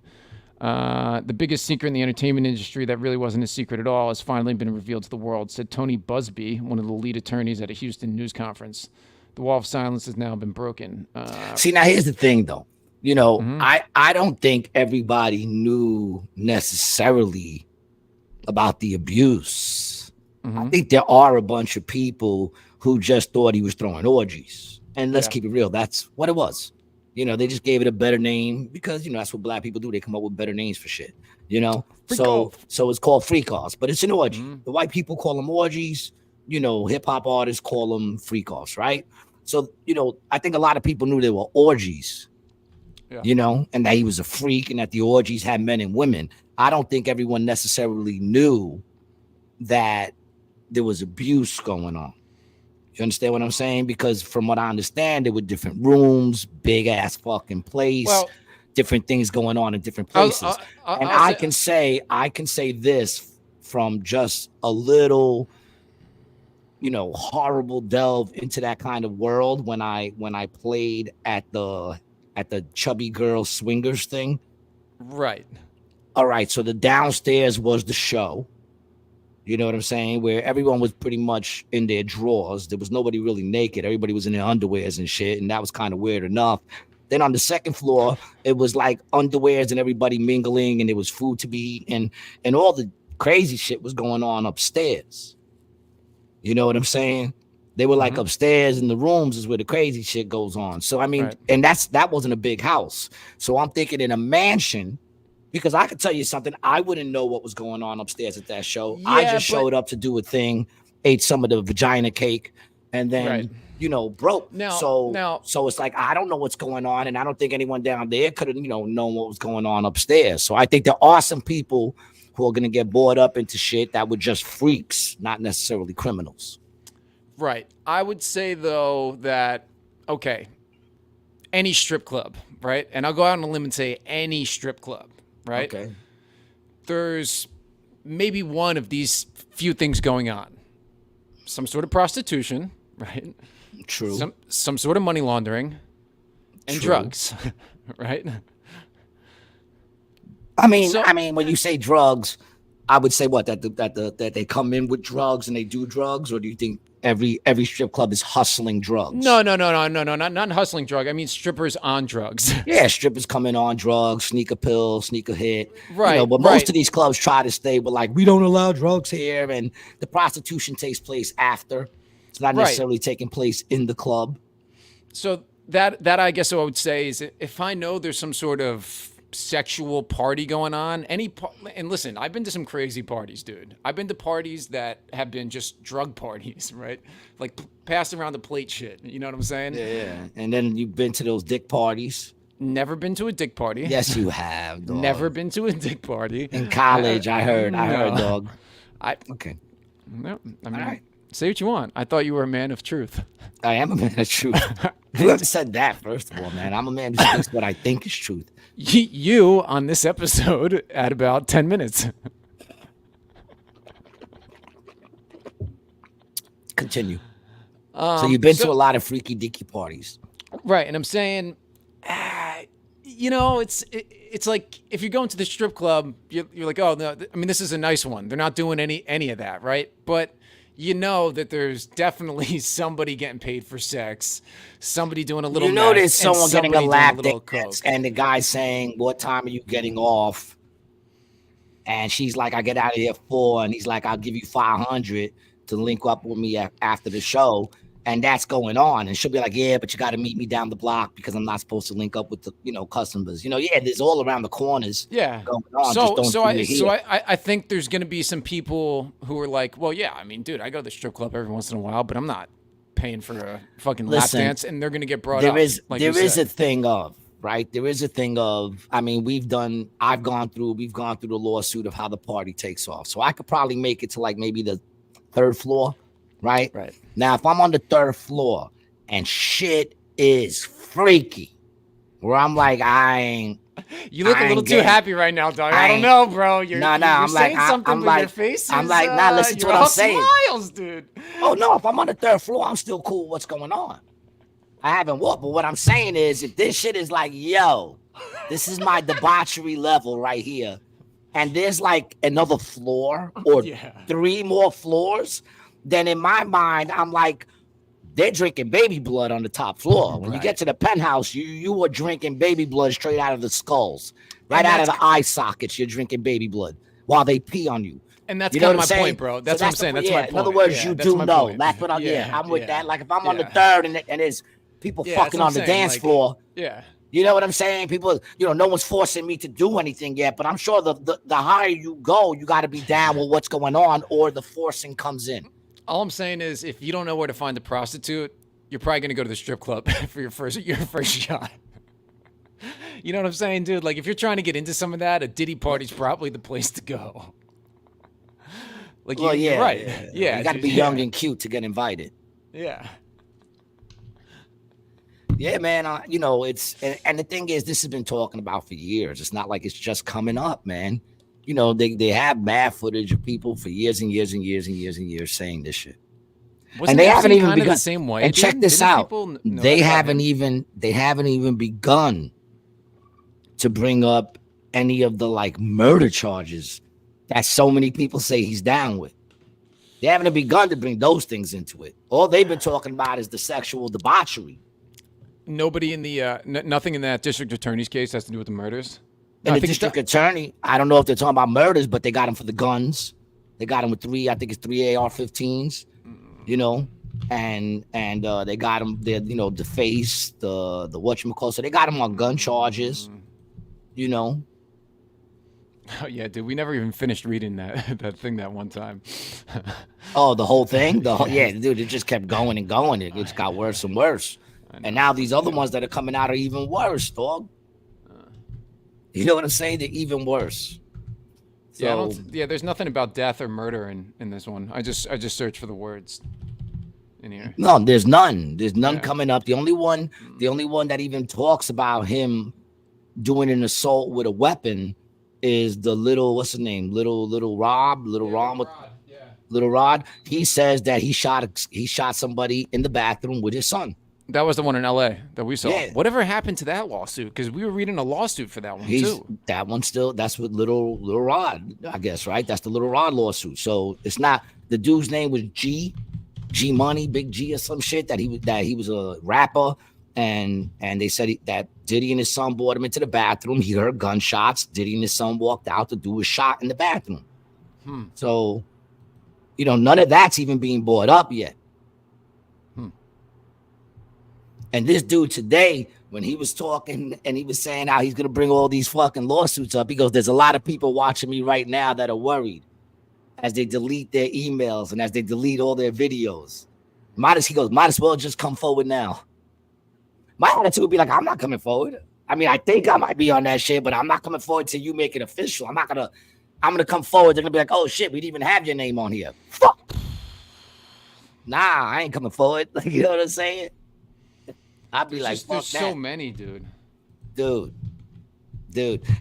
[SPEAKER 2] The biggest secret in the entertainment industry that really wasn't a secret at all has finally been revealed to the world, said Tony Busby, one of the lead attorneys at a Houston news conference. The wall of silence has now been broken.
[SPEAKER 1] See, now here's the thing, though. I don't think everybody knew necessarily about the abuse. I think there are a bunch of people who just thought he was throwing orgies. And let's keep it real. That's what it was. They just gave it a better name because, that's what black people do. They come up with better names for shit, So it's called free calls, but it's an orgy. The white people call them orgies. Hip hop artists call them freak offs, right? So, I think a lot of people knew they were orgies, and that he was a freak and that the orgies had men and women. I don't think everyone necessarily knew that there was abuse going on. You understand what I'm saying? Because from what I understand, there were different rooms, big ass fucking place,
[SPEAKER 2] Well,
[SPEAKER 1] different things going on in different
[SPEAKER 2] I'll,
[SPEAKER 1] places.
[SPEAKER 2] I'll,
[SPEAKER 1] And
[SPEAKER 2] I'll say,
[SPEAKER 1] I can say this from just a little, horrible delve into that kind of world when I played at the chubby girl swingers thing.
[SPEAKER 2] right.
[SPEAKER 1] All right, so the downstairs was the show. You know what I'm saying? Where everyone was pretty much in their drawers. There was nobody really naked. Everybody was in their underwears and shit. And that was kind of weird enough. Then on the second floor, it was like underwears and everybody mingling, and there was food to be eaten, and all the crazy shit was going on upstairs. You know what I'm saying? They were like upstairs in the rooms is where the crazy shit goes on. So I mean, and that wasn't a big house. So I'm thinking in a mansion. Because I could tell you something, I wouldn't know what was going on upstairs at that show.
[SPEAKER 2] Yeah,
[SPEAKER 1] I just showed up to do a thing, ate some of the vagina cake, and then broke. So it's like I don't know what's going on, and I don't think anyone down there could have known what was going on upstairs. So I think there are some people who are gonna get bored up into shit that were just freaks, not necessarily criminals.
[SPEAKER 2] Right. I would say though that any strip club, right? And I'll go out on a limb and say any strip club. Right?
[SPEAKER 1] Okay.
[SPEAKER 2] There's maybe one of these few things going on. Some sort of prostitution, right?
[SPEAKER 1] True.
[SPEAKER 2] Some sort of money laundering and drugs, right?
[SPEAKER 1] I mean, when you say drugs, I would say what that they come in with drugs and they do drugs, or do you think every strip club is hustling drugs?
[SPEAKER 2] No, not hustling drug. I mean strippers on drugs.
[SPEAKER 1] Yeah, strippers come in on drugs, sneak a pill, sneak a hit.
[SPEAKER 2] Right.
[SPEAKER 1] But most of these clubs try to stay with like, we don't allow drugs here, and the prostitution takes place after. It's not necessarily taking place in the club.
[SPEAKER 2] So that I guess what I would say is if I know there's some sort of sexual party going on, and listen, I've been to some crazy parties, dude. I've been to parties that have been just drug parties, right? Like passed around the plate shit. You know what I'm saying?
[SPEAKER 1] Yeah. And then you've been to those dick parties.
[SPEAKER 2] Never been to a dick party.
[SPEAKER 1] Yes, you have, dog.
[SPEAKER 2] Never been to a dick party.
[SPEAKER 1] In college, I heard, dog.
[SPEAKER 2] Okay. No, I mean,
[SPEAKER 1] all right.
[SPEAKER 2] Say what you want. I thought you were a man of truth.
[SPEAKER 1] I am a man of truth. Whoever said that, first of all, man? I'm a man who thinks what I think is truth.
[SPEAKER 2] You on this episode at about 10 minutes.
[SPEAKER 1] Continue. So you've been to a lot of freaky dicky parties.
[SPEAKER 2] Right. And I'm saying, it's like if you're going to the strip club, you're like, oh, no, I mean, this is a nice one. They're not doing any of that, right? But you know that there's definitely somebody getting paid for sex, somebody doing a little.
[SPEAKER 1] There's someone getting a lap dance, and the guy saying, "What time are you getting off?" And she's like, "I get out of here at 4," and he's like, "I'll give you 500 to link up with me after the show." And that's going on, and she'll be like, "Yeah, but you got to meet me down the block because I'm not supposed to link up with the customers." There's all around the corners.
[SPEAKER 2] Yeah,
[SPEAKER 1] going on.
[SPEAKER 2] So I think there's going to be some people who are like, "Well, yeah, I mean, dude, I go to the strip club every once in a while, but I'm not paying for a fucking lap dance," and they're going to get brought up. There is a thing of right. There is a thing of. I mean, we've gone through the lawsuit of how the party takes off. So I could probably make it to like maybe the 3rd floor. Right. Now, if I'm on the 3rd floor and shit is freaky, where I'm like, you look a little too happy right now, dog. I don't know, bro. You're saying something with your face.
[SPEAKER 1] I'm like, nah, listen to what I'm saying.
[SPEAKER 2] Smiles, dude.
[SPEAKER 1] Oh no, if I'm on the 3rd floor, I'm still cool with what's going on. I haven't walked, but what I'm saying is, if this shit is like, yo, this is my debauchery level right here, and there's like another floor or 3 more floors. Then in my mind, I'm like, they're drinking baby blood on the top floor. When you get to the penthouse, you are drinking baby blood straight out of the skulls, right out of the eye sockets. You're drinking baby blood while they pee on you.
[SPEAKER 2] And that's kind of my point, bro. That's what I'm saying. That's my point.
[SPEAKER 1] In other words, you do know. That's what I'm with that. Like if I'm on the 3rd and there's people fucking on the dance floor.
[SPEAKER 2] Yeah.
[SPEAKER 1] You know what I'm saying? People, no one's forcing me to do anything yet, but I'm sure the higher you go, you got to be down with what's going on, or the forcing comes in.
[SPEAKER 2] All I'm saying is, if you don't know where to find a prostitute, you're probably going to go to the strip club for your first shot. You know what I'm saying, dude? Like, if you're trying to get into some of that, a Diddy party's probably the place to go. Like,
[SPEAKER 1] Well,
[SPEAKER 2] you're right.
[SPEAKER 1] You got to be young and cute to get invited.
[SPEAKER 2] Yeah.
[SPEAKER 1] Yeah, man. It's and the thing is, this has been talking about for years. It's not like it's just coming up, man. They have mad footage of people for years and years and years and years and years saying this shit.
[SPEAKER 2] Wasn't
[SPEAKER 1] and they haven't even begun
[SPEAKER 2] the same way.
[SPEAKER 1] And
[SPEAKER 2] dude?
[SPEAKER 1] check this
[SPEAKER 2] Didn't
[SPEAKER 1] out. They haven't even begun to bring up any of the like murder charges that so many people say he's down with. They haven't begun to bring those things into it. All they've been talking about is the sexual debauchery.
[SPEAKER 2] Nobody in the nothing in that district attorney's case has to do with the murders.
[SPEAKER 1] And the district attorney, I don't know if they're talking about murders, but they got him for the guns. They got him with three AR-15s, and they got him there, the face, the whatchamacallit. So they got him on gun charges,
[SPEAKER 2] Oh yeah, dude. We never even finished reading that thing that one time.
[SPEAKER 1] Oh, the whole thing? Yeah, dude, it just kept going and going. It just got worse and worse. And now these other ones that are coming out are even worse, dog. You know what I'm saying? They're even worse. So,
[SPEAKER 2] there's nothing about death or murder in this one. I just searched for the words in here.
[SPEAKER 1] No, there's none. There's none coming up. The only one that even talks about him doing an assault with a weapon is the what's his name? Little Rod. Little Rod. He says that he shot somebody in the bathroom with his son.
[SPEAKER 2] That was the one in L.A. that we saw.
[SPEAKER 1] Yeah.
[SPEAKER 2] Whatever happened to that lawsuit? Because we were reading a lawsuit for that one too.
[SPEAKER 1] That one still. That's with Little Rod, I guess, right? That's the Little Rod lawsuit. So it's not. The dude's name was G Money, Big G or some shit. That he was a rapper, and they said that Diddy and his son brought him into the bathroom. He heard gunshots. Diddy and his son walked out. The dude was shot in the bathroom. So, none of that's even being brought up yet. And this dude today, when he was talking and he was saying how he's going to bring all these fucking lawsuits up, he goes, there's a lot of people watching me right now that are worried as they delete their emails and as they delete all their videos. Might as well just come forward now. My attitude would be like, I'm not coming forward. I mean, I think I might be on that shit, but I'm not coming forward till you make it official. I'm going to come forward. They're going to be like, oh shit, we didn't even have your name on here. Fuck. Nah, I ain't coming forward. Like, you know what I'm saying? I'd be like, fuck
[SPEAKER 2] there's
[SPEAKER 1] that.
[SPEAKER 2] So many, dude.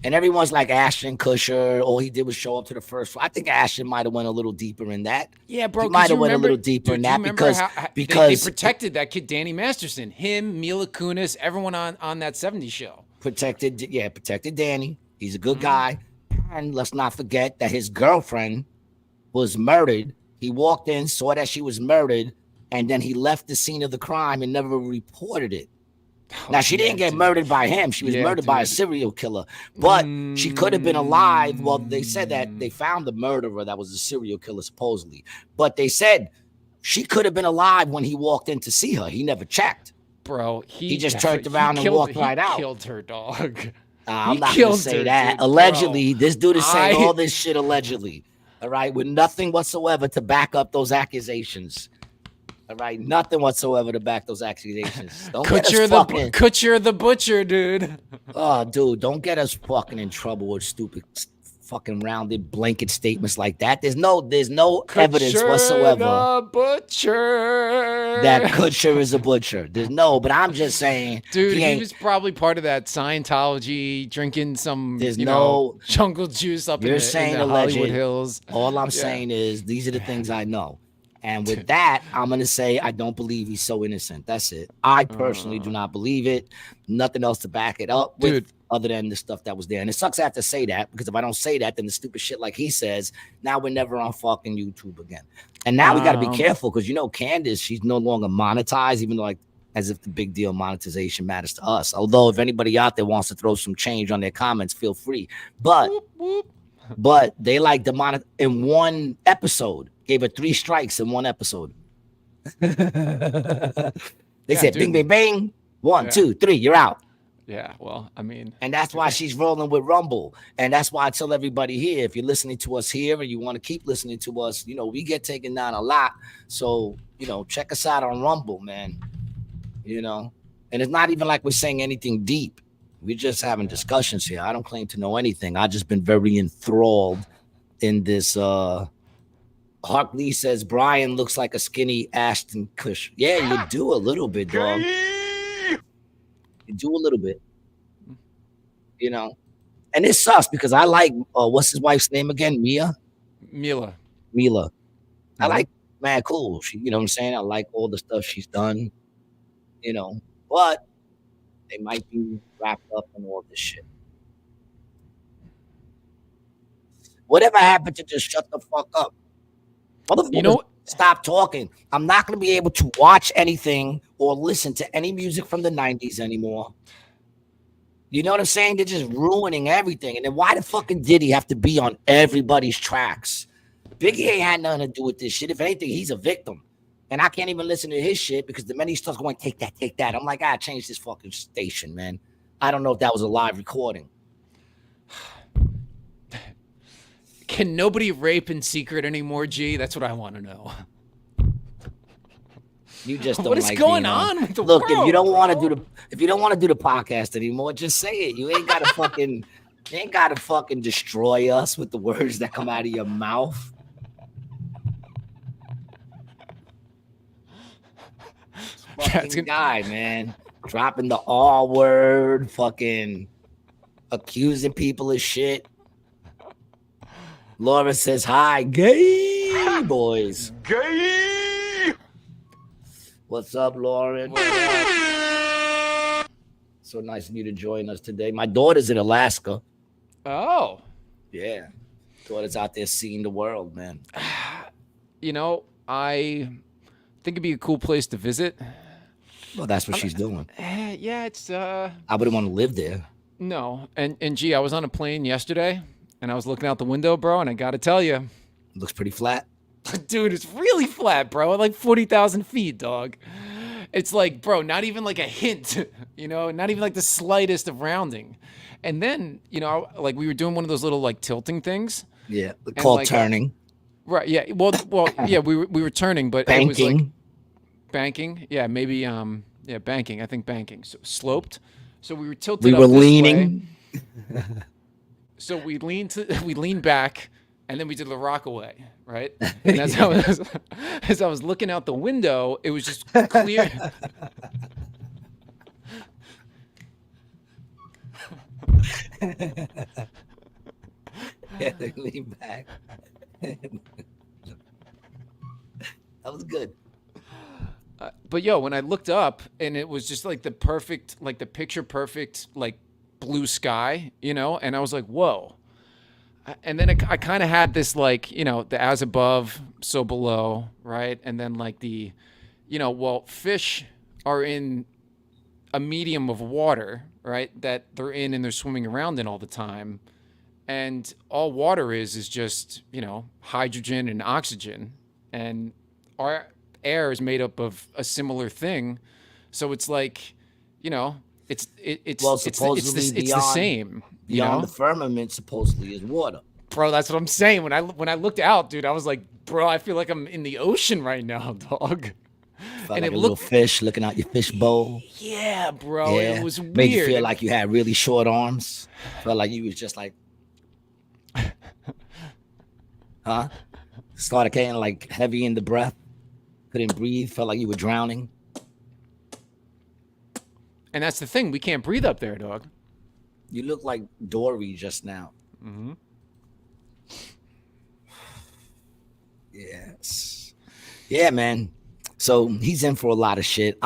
[SPEAKER 1] And everyone's like Ashton Kutcher. All he did was show up to the first. I think Ashton might have went a little deeper in that.
[SPEAKER 2] Yeah, bro.
[SPEAKER 1] He might have went a little deeper in that because
[SPEAKER 2] they protected that kid, Danny Masterson, him, Mila Kunis, everyone on that '70s show.
[SPEAKER 1] Protected Danny. He's a good guy. And let's not forget that his girlfriend was murdered. He walked in, saw that she was murdered, and then he left the scene of the crime and never reported it. Now, she didn't get murdered by him. She was murdered by a serial killer. But she could have been alive. Well, they said that they found the murderer that was a serial killer, supposedly. But they said she could have been alive when he walked in to see her. He never checked.
[SPEAKER 2] Bro,
[SPEAKER 1] he just turned around and walked right out.
[SPEAKER 2] He killed her, dog.
[SPEAKER 1] I'm not going to say that. Dude, allegedly, this dude is saying all this shit allegedly. All right, with nothing whatsoever to back up those accusations. All right, nothing whatsoever to back those accusations. Don't
[SPEAKER 2] Kutcher the butcher, dude.
[SPEAKER 1] Oh, dude, don't get us fucking in trouble with stupid fucking rounded blanket statements like that. There's no evidence whatsoever.
[SPEAKER 2] The butcher.
[SPEAKER 1] That Kutcher is a butcher. But I'm just saying,
[SPEAKER 2] dude, he was probably part of that Scientology, drinking some jungle juice up in the Hollywood Hills.
[SPEAKER 1] All I'm saying is these are the things I know. And with that, I'm going to say I don't believe he's so innocent. That's it. I personally do not believe it. Nothing else to back it up with other than the stuff that was there. And it sucks I have to say that because if I don't say that, then the stupid shit like he says, now we're never on fucking YouTube again. And now we got to be careful because, Candace, she's no longer monetized, even though like as if the big deal monetization matters to us. Although if anybody out there wants to throw some change on their comments, feel free. But they like the in one episode. Gave her 3 strikes in one episode. They said, bing, bing, bang. 1, 2, 3, you're out.
[SPEAKER 2] Yeah, well, I mean.
[SPEAKER 1] And that's why she's rolling with Rumble. And that's why I tell everybody here, if you're listening to us here and you want to keep listening to us, we get taken down a lot. So, check us out on Rumble, man. And it's not even like we're saying anything deep. We're just having discussions here. I don't claim to know anything. I just been very enthralled in this. Hark Lee says Brian looks like a skinny Ashton Kush. Yeah, you do a little bit, dog. You do a little bit, you know. And it sucks because I like what's his wife's name again?
[SPEAKER 2] Mila.
[SPEAKER 1] Mila. I like mad cool. She, you know what I'm saying? I like all the stuff she's done, you know. But they might be wrapped up in all this shit. Whatever happened to just shut the fuck up? Motherfuckers, stop talking. I'm not going to be able to watch anything or listen to any music from the 90s anymore. You know what I'm saying? They're just ruining everything. And then why the fucking Diddy have to be on everybody's tracks? Biggie ain't had nothing to do with this shit. If anything, he's a victim. And I can't even listen to his shit because the minute he starts going, take that. I'm like, change this fucking station, man. I don't know if that was a live recording.
[SPEAKER 2] Can nobody rape in secret anymore, G? That's what I want to know.
[SPEAKER 1] You just don't
[SPEAKER 2] what is
[SPEAKER 1] like
[SPEAKER 2] going on with the
[SPEAKER 1] Look,
[SPEAKER 2] world,
[SPEAKER 1] if you don't want to do the podcast anymore, just say it. You ain't gotta fucking destroy us with the words that come out of your mouth. Fucking guy, man. Dropping the R word, fucking accusing people of shit. Laura says hi, gay boys.
[SPEAKER 3] Gay.
[SPEAKER 1] What's up, Lauren? So nice of you to join us today. My daughter's in Alaska.
[SPEAKER 2] Oh.
[SPEAKER 1] Yeah. Daughter's out there seeing the world, man.
[SPEAKER 2] You know, I think it'd be a cool place to visit.
[SPEAKER 1] Well, that's what she's doing.
[SPEAKER 2] Yeah, it's
[SPEAKER 1] I wouldn't want to live there.
[SPEAKER 2] No. And gee, I was on a plane yesterday and I was looking out the window, bro, and I gotta tell you.
[SPEAKER 1] It looks pretty flat.
[SPEAKER 2] Dude, it's really flat, bro. Like 40,000 feet, dog. It's like, bro, not even like a hint, you know, not even like the slightest of rounding. And then, you know, like we were doing one of those little like tilting things.
[SPEAKER 1] Yeah, called like, turning.
[SPEAKER 2] Right. Yeah. Well, yeah, we were turning, but
[SPEAKER 1] banking.
[SPEAKER 2] It was like banking. Yeah, maybe. Yeah, banking. I think banking. So sloped. So we were tilted.
[SPEAKER 1] We were leaning.
[SPEAKER 2] So we leaned back, and then we did the rock away, right? And as I was looking out the window, it was just clear.
[SPEAKER 1] Yeah, lean back. That was good.
[SPEAKER 2] But yo, when I looked up and it was just like the perfect, like the picture perfect, like blue sky, you know, and I was like, whoa. And then I kind of had this like, you know, the as above, so below, right? And then like the, you know, well, fish are in a medium of water, right? That they're in and they're swimming around in all the time. And all water is just, you know, hydrogen and oxygen. And our air is made up of a similar thing. So it's like, you know, it's the same.
[SPEAKER 1] Beyond the firmament supposedly is water.
[SPEAKER 2] Bro, that's what I'm saying. When I looked out, dude, I was like, bro, I feel like I'm in the ocean right now, dog.
[SPEAKER 1] Felt and like it a little fish looking out your fish bowl.
[SPEAKER 2] Yeah, bro. Yeah. It was weird.
[SPEAKER 1] Made you feel like you had really short arms. Felt like you was just like, huh? Started getting like heavy in the breath. Couldn't breathe. Felt like you were drowning.
[SPEAKER 2] And that's the thing. We can't breathe up there, dog.
[SPEAKER 1] You look like Dory just now.
[SPEAKER 2] Mm-hmm.
[SPEAKER 1] Yes. Yeah, man. So he's in for a lot of shit.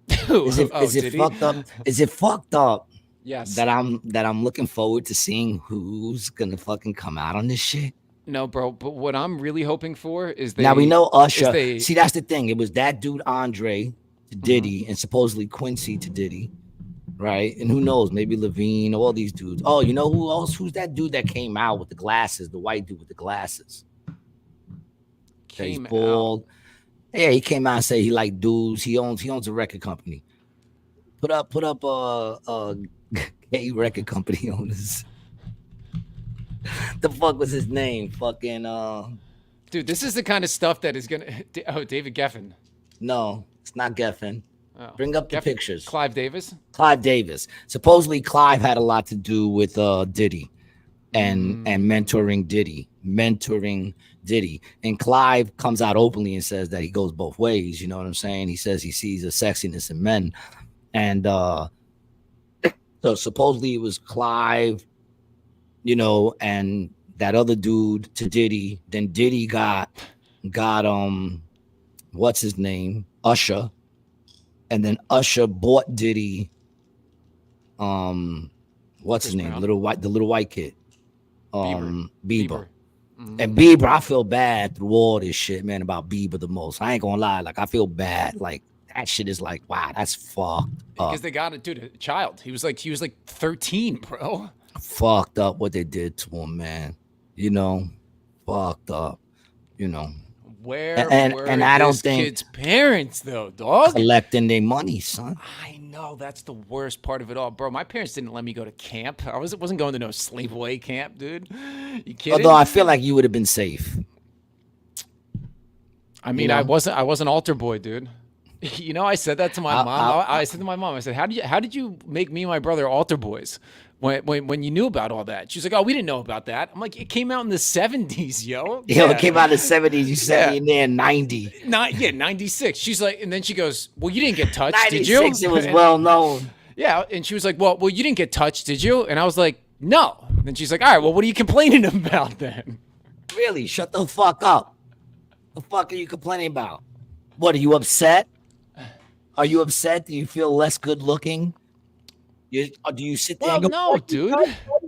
[SPEAKER 1] Is it fucked up? Is it fucked up?
[SPEAKER 2] Yes.
[SPEAKER 1] That I'm looking forward to seeing who's gonna fucking come out on this shit.
[SPEAKER 2] No, bro. But what I'm really hoping for is
[SPEAKER 1] now we know Usher. See, that's the thing. It was that dude Andre to Diddy and supposedly Quincy to Diddy, right? And who knows? Maybe Levine, all these dudes. Oh, you know who else? Who's that dude that came out with the glasses? The white dude with the glasses. He's bald. Out. Yeah, he came out and said he liked dudes. He owns a record company. Put up gay record company owners. The fuck was his name? Fucking
[SPEAKER 2] dude, this is the kind of stuff that is gonna David Geffen.
[SPEAKER 1] No, it's not Geffen.
[SPEAKER 2] Oh.
[SPEAKER 1] Bring up the pictures.
[SPEAKER 2] Clive Davis.
[SPEAKER 1] Clive Davis. Supposedly, Clive had a lot to do with Diddy and mentoring Diddy. And Clive comes out openly and says that he goes both ways. You know what I'm saying? He says he sees a sexiness in men. And so supposedly it was Clive, you know, and that other dude to Diddy. Then Diddy got what's his name? Usher. And then Usher bought Diddy what's his name?
[SPEAKER 2] Brown.
[SPEAKER 1] The little white kid. Bieber.
[SPEAKER 2] Mm-hmm.
[SPEAKER 1] And Bieber, I feel bad through all this shit, man, about Bieber the most. I ain't gonna lie, like I feel bad. Like that shit is like, wow, that's fucked up.
[SPEAKER 2] Because they got a child. He was like 13, bro.
[SPEAKER 1] Fucked up what they did to him, man. You know, fucked up. You know.
[SPEAKER 2] Where were
[SPEAKER 1] and I don't
[SPEAKER 2] this
[SPEAKER 1] think
[SPEAKER 2] kid's parents though, dog?
[SPEAKER 1] Collecting their money, son.
[SPEAKER 2] I know, that's the worst part of it all, bro. My parents didn't let me go to camp. I wasn't going to no sleepaway camp, dude. You kidding?
[SPEAKER 1] Although I feel like you would have been safe.
[SPEAKER 2] I mean,
[SPEAKER 1] you know?
[SPEAKER 2] I wasn't altar boy, dude. You know, I said that to my mom. I said to my mom, I said, how did you make me and my brother altar boys when you knew about all that? She's like, oh, we didn't know about that. I'm like, it came out in the 70s, yo.
[SPEAKER 1] Yeah, it came out in the 70s. You said in there in 90.
[SPEAKER 2] 96. She's like, and then she goes, well, you didn't get touched, did you?
[SPEAKER 1] 96, it was well known.
[SPEAKER 2] Yeah, and she was like, well, you didn't get touched, did you? And I was like, no. And then she's like, all right, well, what are you complaining about then?
[SPEAKER 1] Really? Shut the fuck up. The fuck are you complaining about? What, are you upset? Are you upset? Do you feel less good looking? Do you sit there and go,
[SPEAKER 2] no, dude.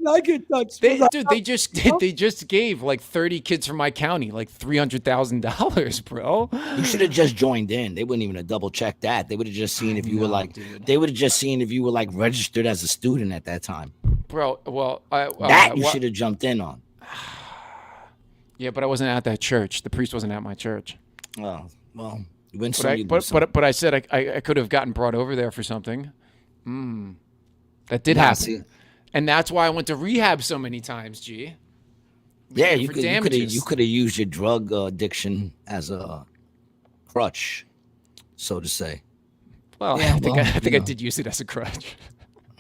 [SPEAKER 1] I get touched.
[SPEAKER 2] They just gave like 30 kids from my county like $300,000, bro.
[SPEAKER 1] You should have just joined in. They wouldn't even have double checked that. They would have just seen if you were like, dude. They would have just seen if you were like registered as a student at that time.
[SPEAKER 2] Bro, well,
[SPEAKER 1] you should have jumped in on.
[SPEAKER 2] Yeah, but I wasn't at that church. The priest wasn't at my church.
[SPEAKER 1] Oh, well.
[SPEAKER 2] But I said I could have gotten brought over there for something. That did happen, and that's why I went to rehab so many times. G.
[SPEAKER 1] Yeah, you could have used your drug addiction as a crutch, so to say.
[SPEAKER 2] Well, yeah, I think I did use it as a crutch.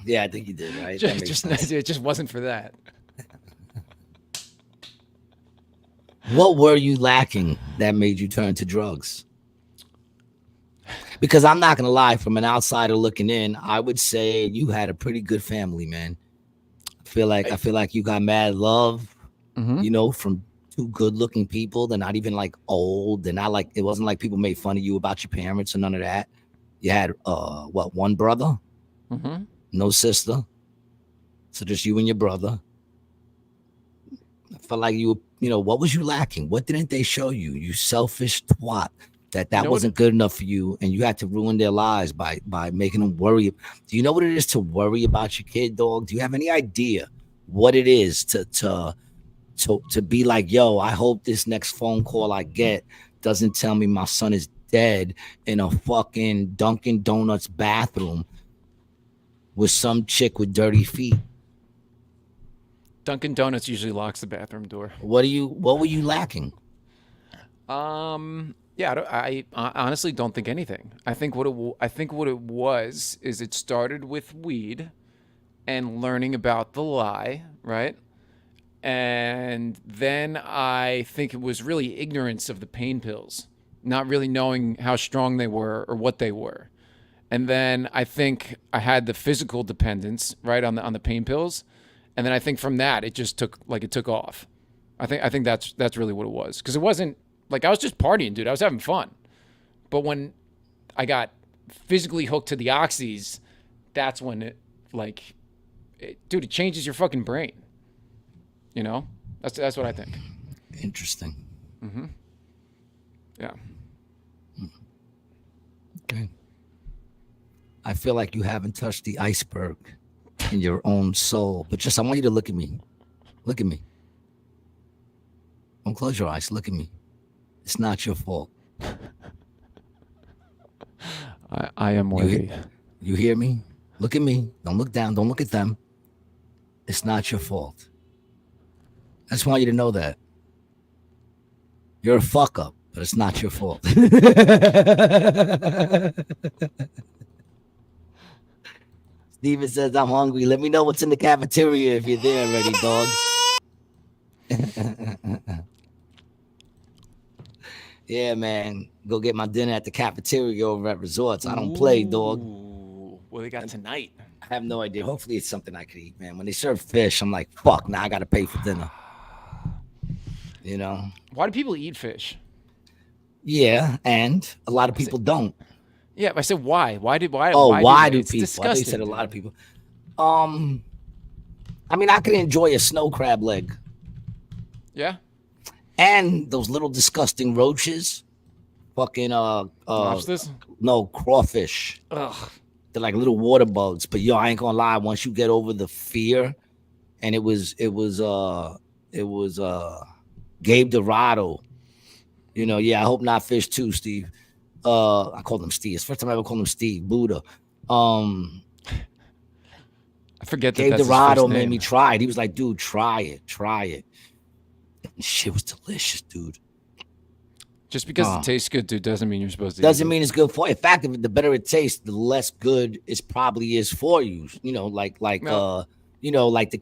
[SPEAKER 1] Yeah, I think you did. Right?
[SPEAKER 2] It just wasn't for that.
[SPEAKER 1] What were you lacking that made you turn to drugs? Because I'm not gonna lie, from an outsider looking in, I would say you had a pretty good family, man. I feel like you got mad love, you know, from two good-looking people. They're not even like old. They're not like, it wasn't like people made fun of you about your parents or none of that. You had one brother, no sister, so just you and your brother. I felt like you know, what was you lacking? What didn't they show you? You selfish twat. That wasn't good enough for you, and you had to ruin their lives by making them worry. Do you know what it is to worry about your kid, dog? Do you have any idea what it is to be like, yo, I hope this next phone call I get doesn't tell me my son is dead in a fucking Dunkin' Donuts bathroom with some chick with dirty feet?
[SPEAKER 2] Dunkin' Donuts usually locks the bathroom door.
[SPEAKER 1] What were you lacking?
[SPEAKER 2] Yeah, I honestly don't think anything. I think what it was is it started with weed and learning about the lie, right? And then I think it was really ignorance of the pain pills, not really knowing how strong they were or what they were. And then I think I had the physical dependence, right, on the pain pills. And then I think from that it just took off. I think that's really what it was, because it wasn't like I was just partying, dude. I was having fun. But when I got physically hooked to the oxys, that's when it changes your fucking brain. You know? That's what I think.
[SPEAKER 1] Interesting.
[SPEAKER 2] Yeah.
[SPEAKER 1] Okay. I feel like you haven't touched the iceberg in your own soul. But I want you to look at me. Look at me. Don't close your eyes. Look at me. It's not your fault.
[SPEAKER 2] I am worthy.
[SPEAKER 1] You hear me? Look at me. Don't look down. Don't look at them. It's not your fault. I just want you to know that. You're a fuck up, but it's not your fault. Steven says, I'm hungry. Let me know what's in the cafeteria if you're there already, dog. Yeah, man. Go get my dinner at the cafeteria over at Resorts. I don't play, dog.
[SPEAKER 2] What they got tonight?
[SPEAKER 1] I have no idea. Hopefully it's something I could eat, man. When they serve fish, I'm like, fuck, now I got to pay for dinner. You know?
[SPEAKER 2] Why do people eat fish?
[SPEAKER 1] Yeah, and a lot of people don't.
[SPEAKER 2] Yeah, I said why? Why?
[SPEAKER 1] Oh, why do
[SPEAKER 2] it's
[SPEAKER 1] people?
[SPEAKER 2] Disgusting,
[SPEAKER 1] I think you said a lot of people. I mean, I can enjoy a snow crab leg.
[SPEAKER 2] Yeah.
[SPEAKER 1] And those little disgusting roaches. Fucking
[SPEAKER 2] Lobsters?
[SPEAKER 1] No, crawfish.
[SPEAKER 2] Ugh.
[SPEAKER 1] They're like little water bugs. But yo, I ain't gonna lie, once you get over the fear, and it was Gabe Dorado. You know, yeah, I hope not fish too, Steve. I called him Steve. It's the first time I ever called him Steve. Buddha.
[SPEAKER 2] I forget that
[SPEAKER 1] Gabe
[SPEAKER 2] that's his
[SPEAKER 1] Dorado
[SPEAKER 2] first
[SPEAKER 1] made
[SPEAKER 2] name.
[SPEAKER 1] me try it. He was like, dude, try it. And shit was delicious, dude.
[SPEAKER 2] Just because it tastes good, dude, doesn't mean you're supposed to.
[SPEAKER 1] Doesn't mean it's good for you. In fact, the better it tastes, the less good it probably is for you. You know, like the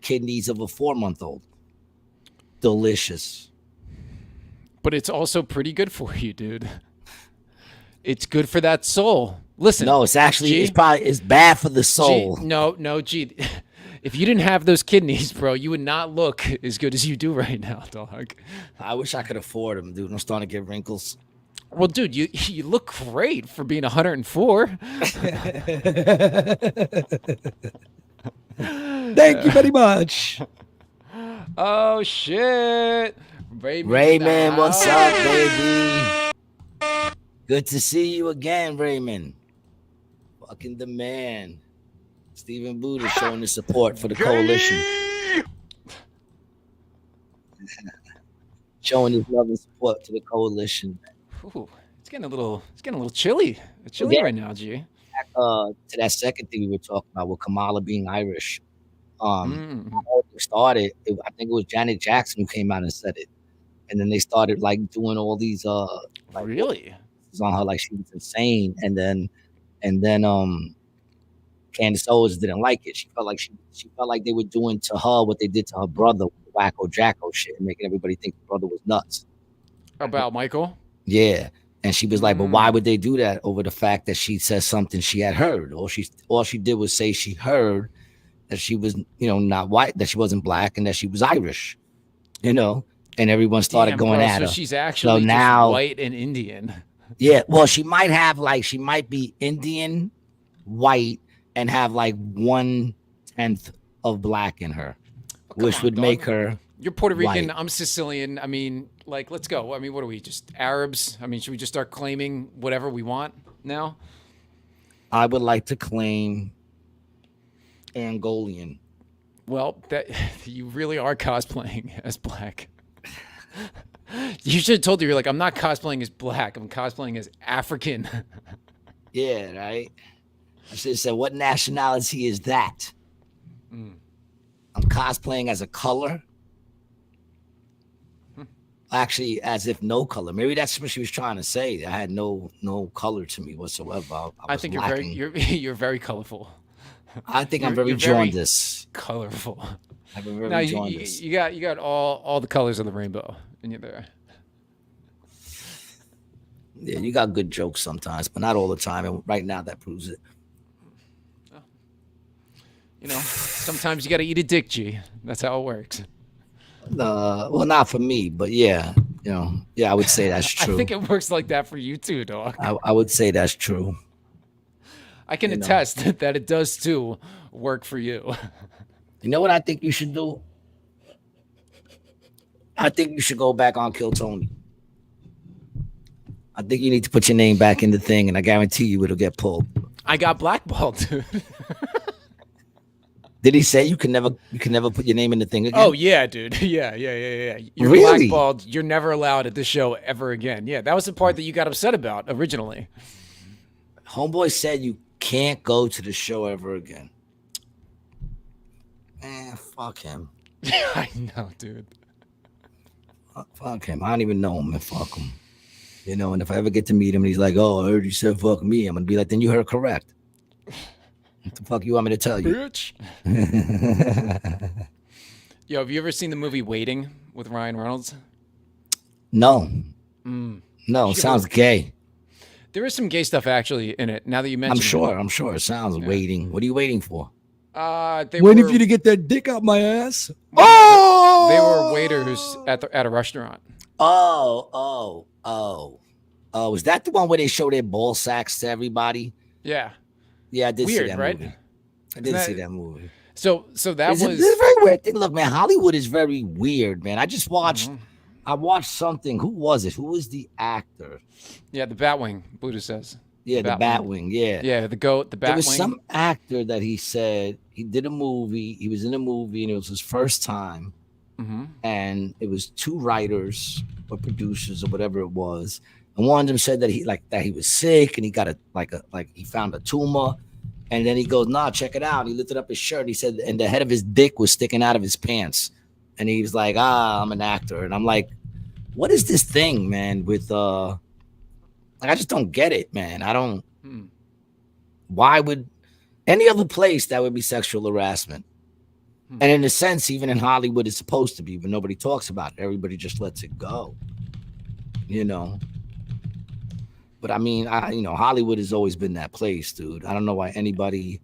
[SPEAKER 1] kidneys of a 4-month-old. Delicious.
[SPEAKER 2] But it's also pretty good for you, dude. It's good for that soul. Listen.
[SPEAKER 1] No, it's actually it's bad for the soul.
[SPEAKER 2] G. If you didn't have those kidneys, bro, you would not look as good as you do right now, dog.
[SPEAKER 1] I wish I could afford them, dude. I'm starting to get wrinkles.
[SPEAKER 2] Well, dude, you look great for being 104.
[SPEAKER 1] Thank you very much.
[SPEAKER 2] Oh shit,
[SPEAKER 1] Raymond, what's up, baby? Good to see you again, Raymond. Fucking the man. Stephen Buddha showing the support for the coalition. Showing his love and support to the coalition.
[SPEAKER 2] Ooh, it's getting a little chilly. It's chilly right now, G.
[SPEAKER 1] Back, to that second thing we were talking about with Kamala being Irish. It started, I think it was Janet Jackson who came out and said it. And then they started like doing all these
[SPEAKER 2] really
[SPEAKER 1] on her like she was insane. And then Candace Owens didn't like it. She felt like they were doing to her what they did to her brother with the Wacko Jacko shit and making everybody think the brother was nuts.
[SPEAKER 2] About Michael?
[SPEAKER 1] Yeah. And she was like, but why would they do that over the fact that she said something she had heard? All she did was say she heard that she was, not white, that she wasn't black, and that she was Irish, and everyone started going at her.
[SPEAKER 2] So she's actually just
[SPEAKER 1] now
[SPEAKER 2] white and Indian.
[SPEAKER 1] Yeah. Well, she might be Indian, white, and have like 1/10 of black in her, which would make her.
[SPEAKER 2] You're Puerto Rican.
[SPEAKER 1] White.
[SPEAKER 2] I'm Sicilian. I mean, like, let's go. I mean, what are we, just Arabs? I mean, should we just start claiming whatever we want now?
[SPEAKER 1] I would like to claim Angolian.
[SPEAKER 2] Well, that you really are cosplaying as black. You should have told her, you're like, I'm not cosplaying as black. I'm cosplaying as African.
[SPEAKER 1] Yeah, right. I should have said, what nationality is that? I'm cosplaying as a color. Actually, as if no color. Maybe that's what she was trying to say. I had no color to me whatsoever. I think
[SPEAKER 2] you're very colorful.
[SPEAKER 1] I think I'm very jaundiced.
[SPEAKER 2] Colorful.
[SPEAKER 1] I'm very jaundiced.
[SPEAKER 2] You got all the colors of the rainbow in you there.
[SPEAKER 1] Yeah, you got good jokes sometimes, but not all the time. And right now, that proves it.
[SPEAKER 2] Sometimes you got to eat a dick, G. That's how it works.
[SPEAKER 1] Well, not for me, but yeah, I would say that's true.
[SPEAKER 2] I think it works like that for you too, dog.
[SPEAKER 1] I would say that's true.
[SPEAKER 2] I can attest that it does too work for you.
[SPEAKER 1] You know what I think you should do? I think you should go back on Kill Tony. I think you need to put your name back in the thing, and I guarantee you it'll get pulled.
[SPEAKER 2] I got blackballed, dude.
[SPEAKER 1] Did he say you can never put your name in the thing again?
[SPEAKER 2] Oh yeah, dude. Yeah. You're
[SPEAKER 1] really?
[SPEAKER 2] blackballed. You're never allowed at this show ever again. Yeah, that was the part that you got upset about originally.
[SPEAKER 1] Homeboy said you can't go to the show ever again. Man, fuck him.
[SPEAKER 2] I know, dude.
[SPEAKER 1] Fuck him. I don't even know him, and fuck him. And if I ever get to meet him and he's like, oh, I heard you said fuck me, I'm gonna be like, then you heard correct. What the Fuck you want me to tell you?
[SPEAKER 2] Bitch. Yo, have you ever seen the movie Waiting with Ryan Reynolds?
[SPEAKER 1] No.
[SPEAKER 2] Mm.
[SPEAKER 1] No, sounds gay.
[SPEAKER 2] There is some gay stuff actually in it. Now that you mention
[SPEAKER 1] I'm sure. It sounds waiting. What are you waiting for?
[SPEAKER 2] Waiting for you
[SPEAKER 1] to get that dick out my ass.
[SPEAKER 2] They were waiters at a restaurant.
[SPEAKER 1] Oh. Is that the one where they show their ball sacks to everybody?
[SPEAKER 2] Yeah.
[SPEAKER 1] Yeah, I did
[SPEAKER 2] Weird,
[SPEAKER 1] see that
[SPEAKER 2] right?
[SPEAKER 1] movie. I did see that movie.
[SPEAKER 2] So that
[SPEAKER 1] It's a very weird thing. Look, man, Hollywood is very weird, man. I just watched. I watched something. Who was it? Who was the actor?
[SPEAKER 2] Yeah, the Batwing. Buddha says.
[SPEAKER 1] Yeah, the Batwing. Yeah.
[SPEAKER 2] Yeah, the goat. The Batwing.
[SPEAKER 1] There was some actor that he said he did a movie. He was in a movie, and it was his first time. And it was two writers or producers or whatever it was. And one of them said that he was sick and he got he found a tumor. And then he goes, nah, check it out. He lifted up his shirt. He said, and the head of his dick was sticking out of his pants. And he was like, I'm an actor. And I'm like, what is this thing, man? With I just don't get it, man. I don't. Why would any other place that would be sexual harassment? And in a sense, even in Hollywood, it's supposed to be, but nobody talks about it. Everybody just lets it go, you know. But I mean, Hollywood has always been that place, dude. I don't know why anybody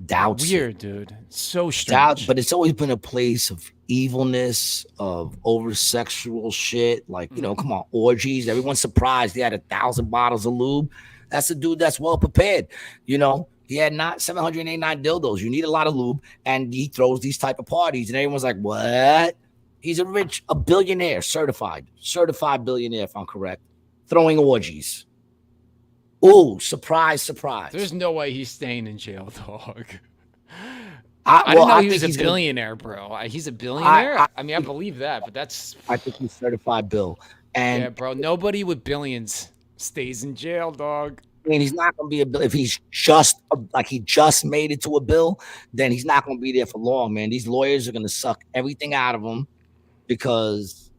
[SPEAKER 1] doubts.
[SPEAKER 2] Weird, dude. So strange.
[SPEAKER 1] But it's always been a place of evilness, of over sexual shit. Like, come on, orgies. Everyone's surprised he had 1,000 bottles of lube. That's a dude that's well prepared, He had 789 dildos. You need a lot of lube, and he throws these type of parties, and everyone's like, "What?" He's a billionaire, certified billionaire, if I'm correct, throwing orgies. Ooh, surprise!
[SPEAKER 2] There's no way he's staying in jail, dog. I didn't know he was a billionaire, bro. He's a billionaire. I mean, I believe that, but that's.
[SPEAKER 1] I think he's certified bill. And
[SPEAKER 2] yeah, bro. Nobody with billions stays in jail, dog.
[SPEAKER 1] I mean, he's not going to be a bill. If he's just he just made it to a bill, then he's not going to be there for long, man. These lawyers are going to suck everything out of him because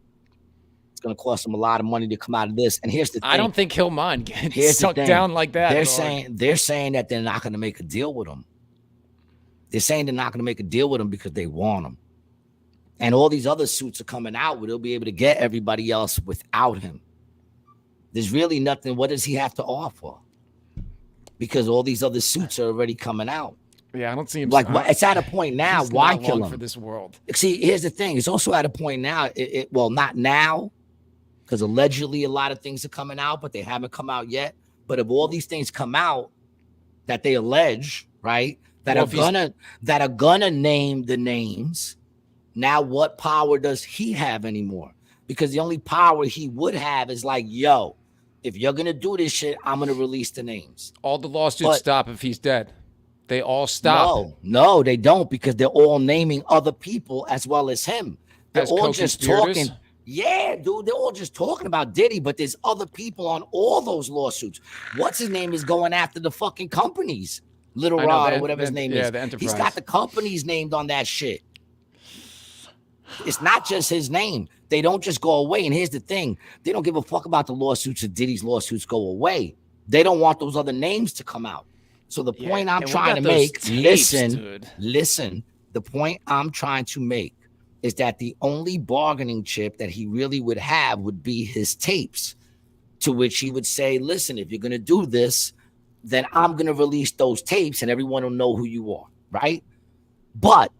[SPEAKER 1] it's going to cost him a lot of money to come out of this. And here's the thing.
[SPEAKER 2] I don't think he'll mind getting sucked down like that.
[SPEAKER 1] They're saying that they're not going to make a deal with him. They're saying they're not going to make a deal with him because they want him. And all these other suits are coming out where they'll be able to get everybody else without him. There's really nothing. What does he have to offer? Because all these other suits are already coming out.
[SPEAKER 2] Yeah, I don't see him.
[SPEAKER 1] It's at a point now. Why kill him
[SPEAKER 2] for this world?
[SPEAKER 1] See, here's the thing. It's also at a point now. Well, not now, because allegedly a lot of things are coming out, but they haven't come out yet. But if all these things come out that they allege, right, that are gonna name the names, now what power does he have anymore? Because the only power he would have is like, yo, if you're going to do this shit, I'm going to release the names.
[SPEAKER 2] All the lawsuits stop if he's dead. They all stop.
[SPEAKER 1] No, they don't, because they're all naming other people as well as him. They're all just talking. Yeah, dude, they're all just talking about Diddy, but there's other people on all those lawsuits. What's his name is going after the fucking companies. Little Rod or whatever his name is.
[SPEAKER 2] The Enterprise.
[SPEAKER 1] He's got the companies named on that shit. It's not just his name. They don't just go away. And here's the thing. They don't give a fuck about the lawsuits if Diddy's lawsuits go away. They don't want those other names to come out. So the point I'm trying to make, listen, the point I'm trying to make is that the only bargaining chip that he really would have would be his tapes, to which he would say, listen, if you're going to do this, then I'm going to release those tapes and everyone will know who you are, right? But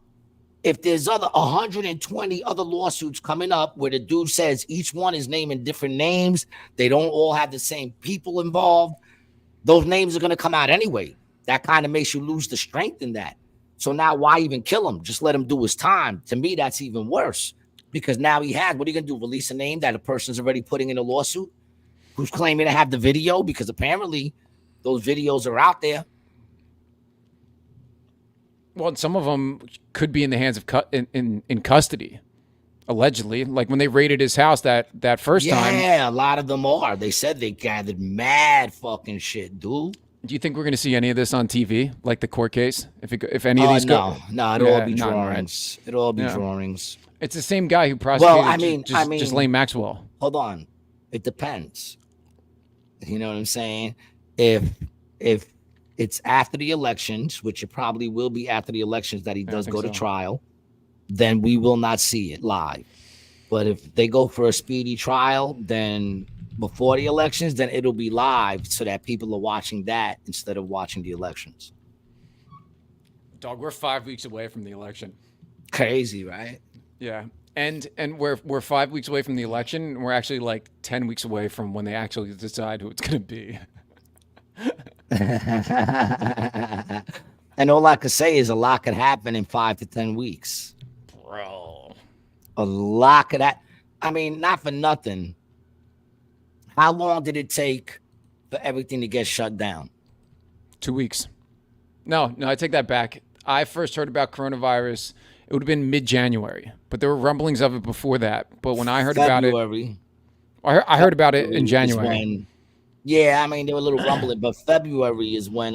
[SPEAKER 1] if there's 120 other lawsuits coming up where the dude says each one is naming different names, they don't all have the same people involved, those names are going to come out anyway. That kind of makes you lose the strength in that. So now why even kill him? Just let him do his time. To me, that's even worse, because now what are you going to do? Release a name that a person's already putting in a lawsuit who's claiming to have the video, because apparently those videos are out there.
[SPEAKER 2] Well, some of them could be in the hands of in custody, allegedly. Like when they raided his house that first time.
[SPEAKER 1] Yeah, a lot of them are. They said they gathered mad fucking shit, dude.
[SPEAKER 2] Do you think we're going to see any of this on TV, like the court case? If any of these
[SPEAKER 1] no, it'll all be drawings. Right. It'll all be drawings.
[SPEAKER 2] It's the same guy who prosecuted.
[SPEAKER 1] Well, I mean,
[SPEAKER 2] Ghislaine Maxwell.
[SPEAKER 1] Hold on, it depends. You know what I'm saying? If it's after the elections, which it probably will be after the elections that he does go to trial, then we will not see it live. But if they go for a speedy trial, then before the elections, then it'll be live so that people are watching that instead of watching the elections.
[SPEAKER 2] Dog, we're 5 weeks away from the election.
[SPEAKER 1] Crazy, right?
[SPEAKER 2] Yeah. And we're 5 weeks away from the election, and we're actually like 10 weeks away from when they actually decide who it's going to be.
[SPEAKER 1] And all I could say is a lot could happen in 5 to 10 weeks.
[SPEAKER 2] Bro.
[SPEAKER 1] A lot could happen. I mean, not for nothing. How long did it take for everything to get shut down?
[SPEAKER 2] 2 weeks. No, I take that back. I first heard about coronavirus, it would have been mid-January, but there were rumblings of it before that. But when I heard about it, I heard about it in January.
[SPEAKER 1] Yeah, I mean, they were a little rumbling, but February is when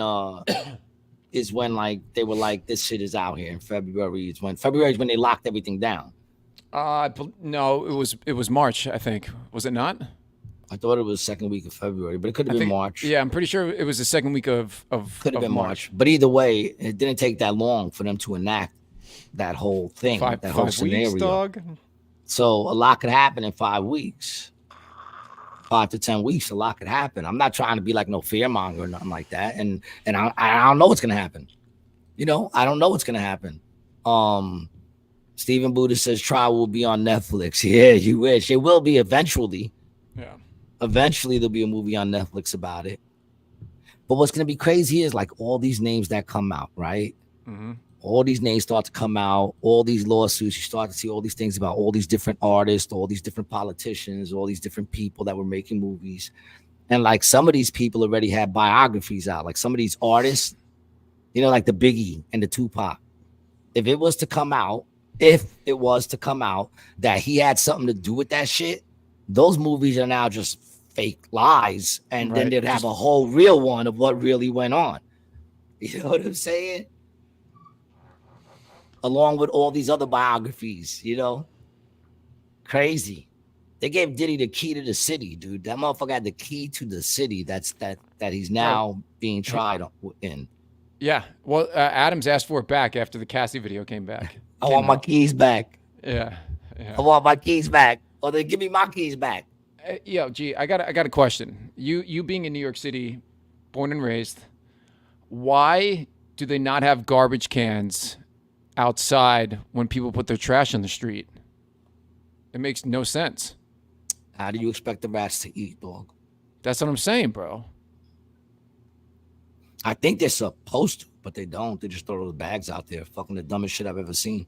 [SPEAKER 1] like they were like, this shit is out here. And February is when they locked everything down.
[SPEAKER 2] No, it was March, I think. Was it not?
[SPEAKER 1] I thought it was second week of February, but it could have been March.
[SPEAKER 2] Yeah, I'm pretty sure it was the second week of
[SPEAKER 1] could have been March. But either way, it didn't take that long for them to enact that whole thing, that whole scenario.
[SPEAKER 2] Weeks, dog.
[SPEAKER 1] So a lot could happen in 5 weeks. 5 to 10 weeks, a lot could happen. I'm not trying to be like no fearmonger or nothing like that. And I don't know what's gonna happen. You know, I don't know what's gonna happen. Stephen Buddha says trial will be on Netflix. Yeah, you wish. It will be eventually.
[SPEAKER 2] Yeah.
[SPEAKER 1] Eventually there'll be a movie on Netflix about it. But what's gonna be crazy is like all these names that come out, right?
[SPEAKER 2] Mm-hmm.
[SPEAKER 1] All these names start to come out, all these lawsuits, you start to see all these things about all these different artists, all these different politicians, all these different people that were making movies. And like some of these people already had biographies out. Like some of these artists, you know, like the Biggie and the Tupac. If it was to come out that he had something to do with that shit, those movies are now just fake lies. And then they'd have a whole real one of what really went on. You know what I'm saying? Along with all these other biographies, you know? Crazy. They gave Diddy the key to the city, dude. That motherfucker had the key to the city that he's now being tried in.
[SPEAKER 2] Yeah. Well, Adams asked for it back after the Cassie video came back.
[SPEAKER 1] I want my keys back.
[SPEAKER 2] Yeah.
[SPEAKER 1] I want my keys back. Or they give me my keys back.
[SPEAKER 2] Yo, G, I got a question. You being in New York City, born and raised, why do they not have garbage cans outside when people put their trash on the street? It makes no sense.
[SPEAKER 1] How do you expect the rats to eat, dog?
[SPEAKER 2] That's what I'm saying, bro.
[SPEAKER 1] I think they're supposed to, but they don't. They just throw those bags out there. Fucking the dumbest shit I've ever seen.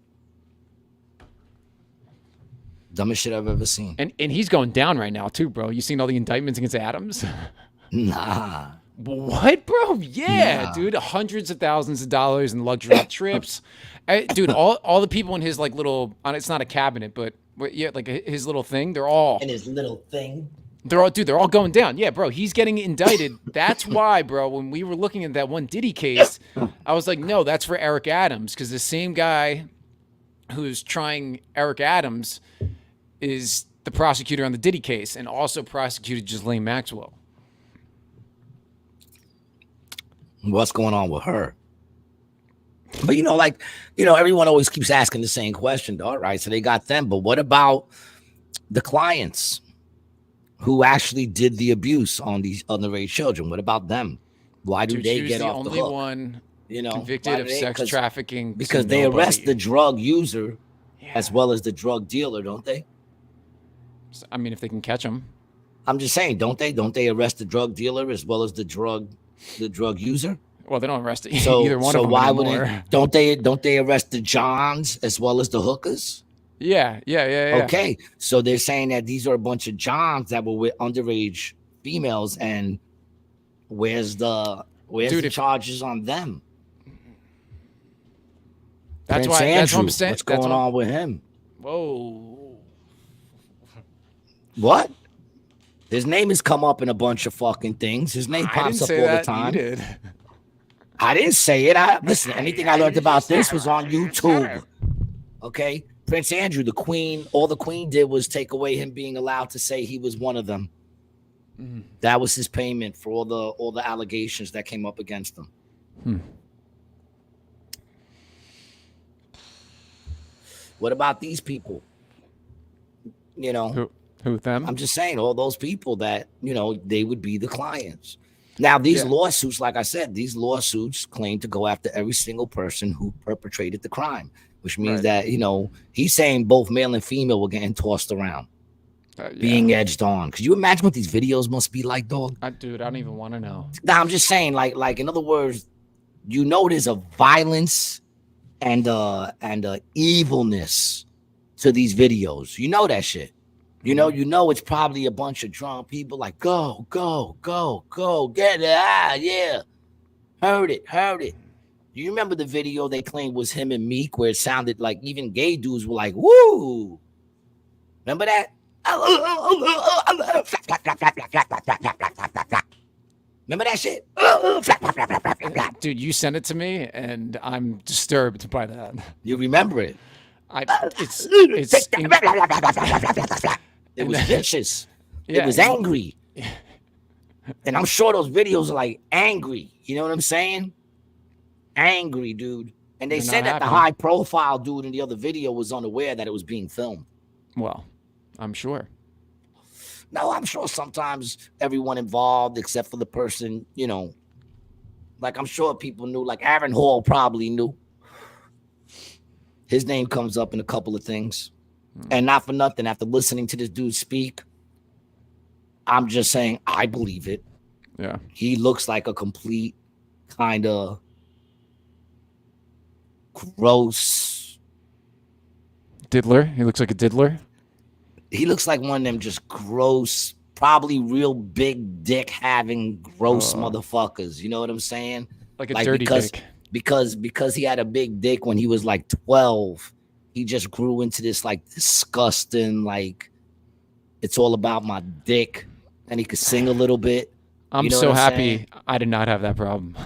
[SPEAKER 1] Dumbest shit I've ever seen.
[SPEAKER 2] And he's going down right now too, bro. You seen all the indictments against Adams?
[SPEAKER 1] Nah.
[SPEAKER 2] What, bro? Yeah, nah. Dude. Hundreds of thousands of dollars in luxury trips. Dude, all the people in his like little, it's not a cabinet, but yeah, like his little thing, they're all.
[SPEAKER 1] In his little thing?
[SPEAKER 2] They're all going down. Yeah, bro, he's getting indicted. That's why, bro, when we were looking at that one Diddy case, I was like, no, that's for Eric Adams, because the same guy who's trying Eric Adams is the prosecutor on the Diddy case and also prosecuted Ghislaine Maxwell.
[SPEAKER 1] What's going on with her? But, everyone always keeps asking the same question. All right, so they got them. But what about the clients who actually did the abuse on these underage children? What about them? Why do they get off the hook?
[SPEAKER 2] She was the only one convicted of sex trafficking.
[SPEAKER 1] Because they arrest the drug user as well as the drug dealer, don't they?
[SPEAKER 2] I mean, if they can catch them.
[SPEAKER 1] I'm just saying, don't they? Don't they arrest the drug dealer as well as the drug user?
[SPEAKER 2] Well, they don't arrest either one of them. So why would
[SPEAKER 1] don't they arrest the Johns as well as the hookers?
[SPEAKER 2] Yeah.
[SPEAKER 1] Okay, so they're saying that these are a bunch of Johns that were with underage females, and where's the charges on them?
[SPEAKER 2] That's
[SPEAKER 1] Prince
[SPEAKER 2] why.
[SPEAKER 1] Andrew,
[SPEAKER 2] that's what I'm saying.
[SPEAKER 1] What's going on with him?
[SPEAKER 2] Whoa.
[SPEAKER 1] What? His name has come up in a bunch of fucking things. His name pops up all the time.
[SPEAKER 2] You did.
[SPEAKER 1] I didn't say it. Listen, anything I learned about this was on YouTube. Okay? Prince Andrew, the Queen, all the Queen did was take away him being allowed to say he was one of them. Mm. That was his payment for all the allegations that came up against him. What about these people? You know,
[SPEAKER 2] Who them?
[SPEAKER 1] I'm just saying, all those people that, they would be the clients. Now, these lawsuits, like I said, these lawsuits claim to go after every single person who perpetrated the crime, which means that, he's saying both male and female were getting tossed around, being edged on. Could you imagine what these videos must be like, dog?
[SPEAKER 2] Dude, I don't even want to know.
[SPEAKER 1] Now, I'm just saying, like in other words, there's a violence and evilness to these videos. You know that shit. You know it's probably a bunch of drunk people like, go, get it, yeah. Heard it. You remember the video they claimed was him and Meek where it sounded like even gay dudes were like, woo. Remember that? Remember that shit?
[SPEAKER 2] Dude, you sent it to me, and I'm disturbed by that.
[SPEAKER 1] You remember it? It was vicious. Yeah, it was angry. And I'm sure those videos are like angry. You know what I'm saying? Angry, dude. And they said that the high profile dude in the other video was unaware that it was being filmed.
[SPEAKER 2] Well, I'm sure.
[SPEAKER 1] No, I'm sure sometimes everyone involved, except for the person, like I'm sure people knew, like Aaron Hall probably knew. His name comes up in a couple of things. And not for nothing, after listening to this dude speak, I'm just saying I believe it.
[SPEAKER 2] Yeah.
[SPEAKER 1] He looks like a complete kind of gross
[SPEAKER 2] diddler. He looks like a diddler.
[SPEAKER 1] He looks like one of them just gross, probably real big dick having gross motherfuckers. You know what I'm saying?
[SPEAKER 2] Like a dirty dick.
[SPEAKER 1] Because he had a big dick when he was like 12. He just grew into this like disgusting, like it's all about my dick, and he could sing a little bit.
[SPEAKER 2] I'm so happy I did not have that problem.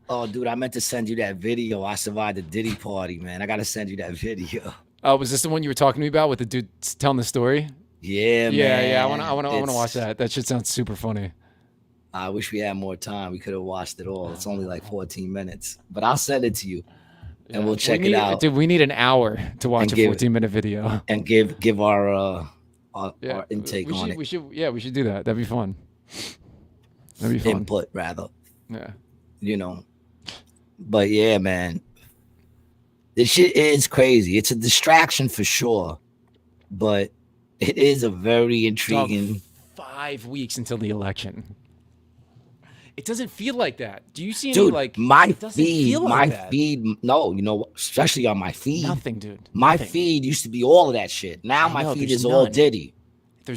[SPEAKER 1] Oh, dude, I meant to send you that video. I survived the Diddy party, man. I gotta send you that video.
[SPEAKER 2] Oh, was this the one you were talking to me about with the dude telling the story?
[SPEAKER 1] Yeah, man.
[SPEAKER 2] Yeah. I want to watch that. That shit sounds super funny.
[SPEAKER 1] I wish we had more time. We could have watched it all. It's only like 14 minutes, but I'll send it to you. And we'll check it out.
[SPEAKER 2] Dude, we need an hour to watch a 14-minute video.
[SPEAKER 1] And give our intake on it.
[SPEAKER 2] We should do that. That'd be fun. That'd be fun.
[SPEAKER 1] Input, rather.
[SPEAKER 2] Yeah.
[SPEAKER 1] But yeah, man. This shit is crazy. It's a distraction for sure. But it is a very intriguing.
[SPEAKER 2] 5 weeks until the election. It doesn't feel like that. Do you see any,
[SPEAKER 1] dude,
[SPEAKER 2] like
[SPEAKER 1] my
[SPEAKER 2] feed,
[SPEAKER 1] no, especially on my feed.
[SPEAKER 2] Nothing, dude.
[SPEAKER 1] My feed used to be all of that shit. Now my feed is all Diddy.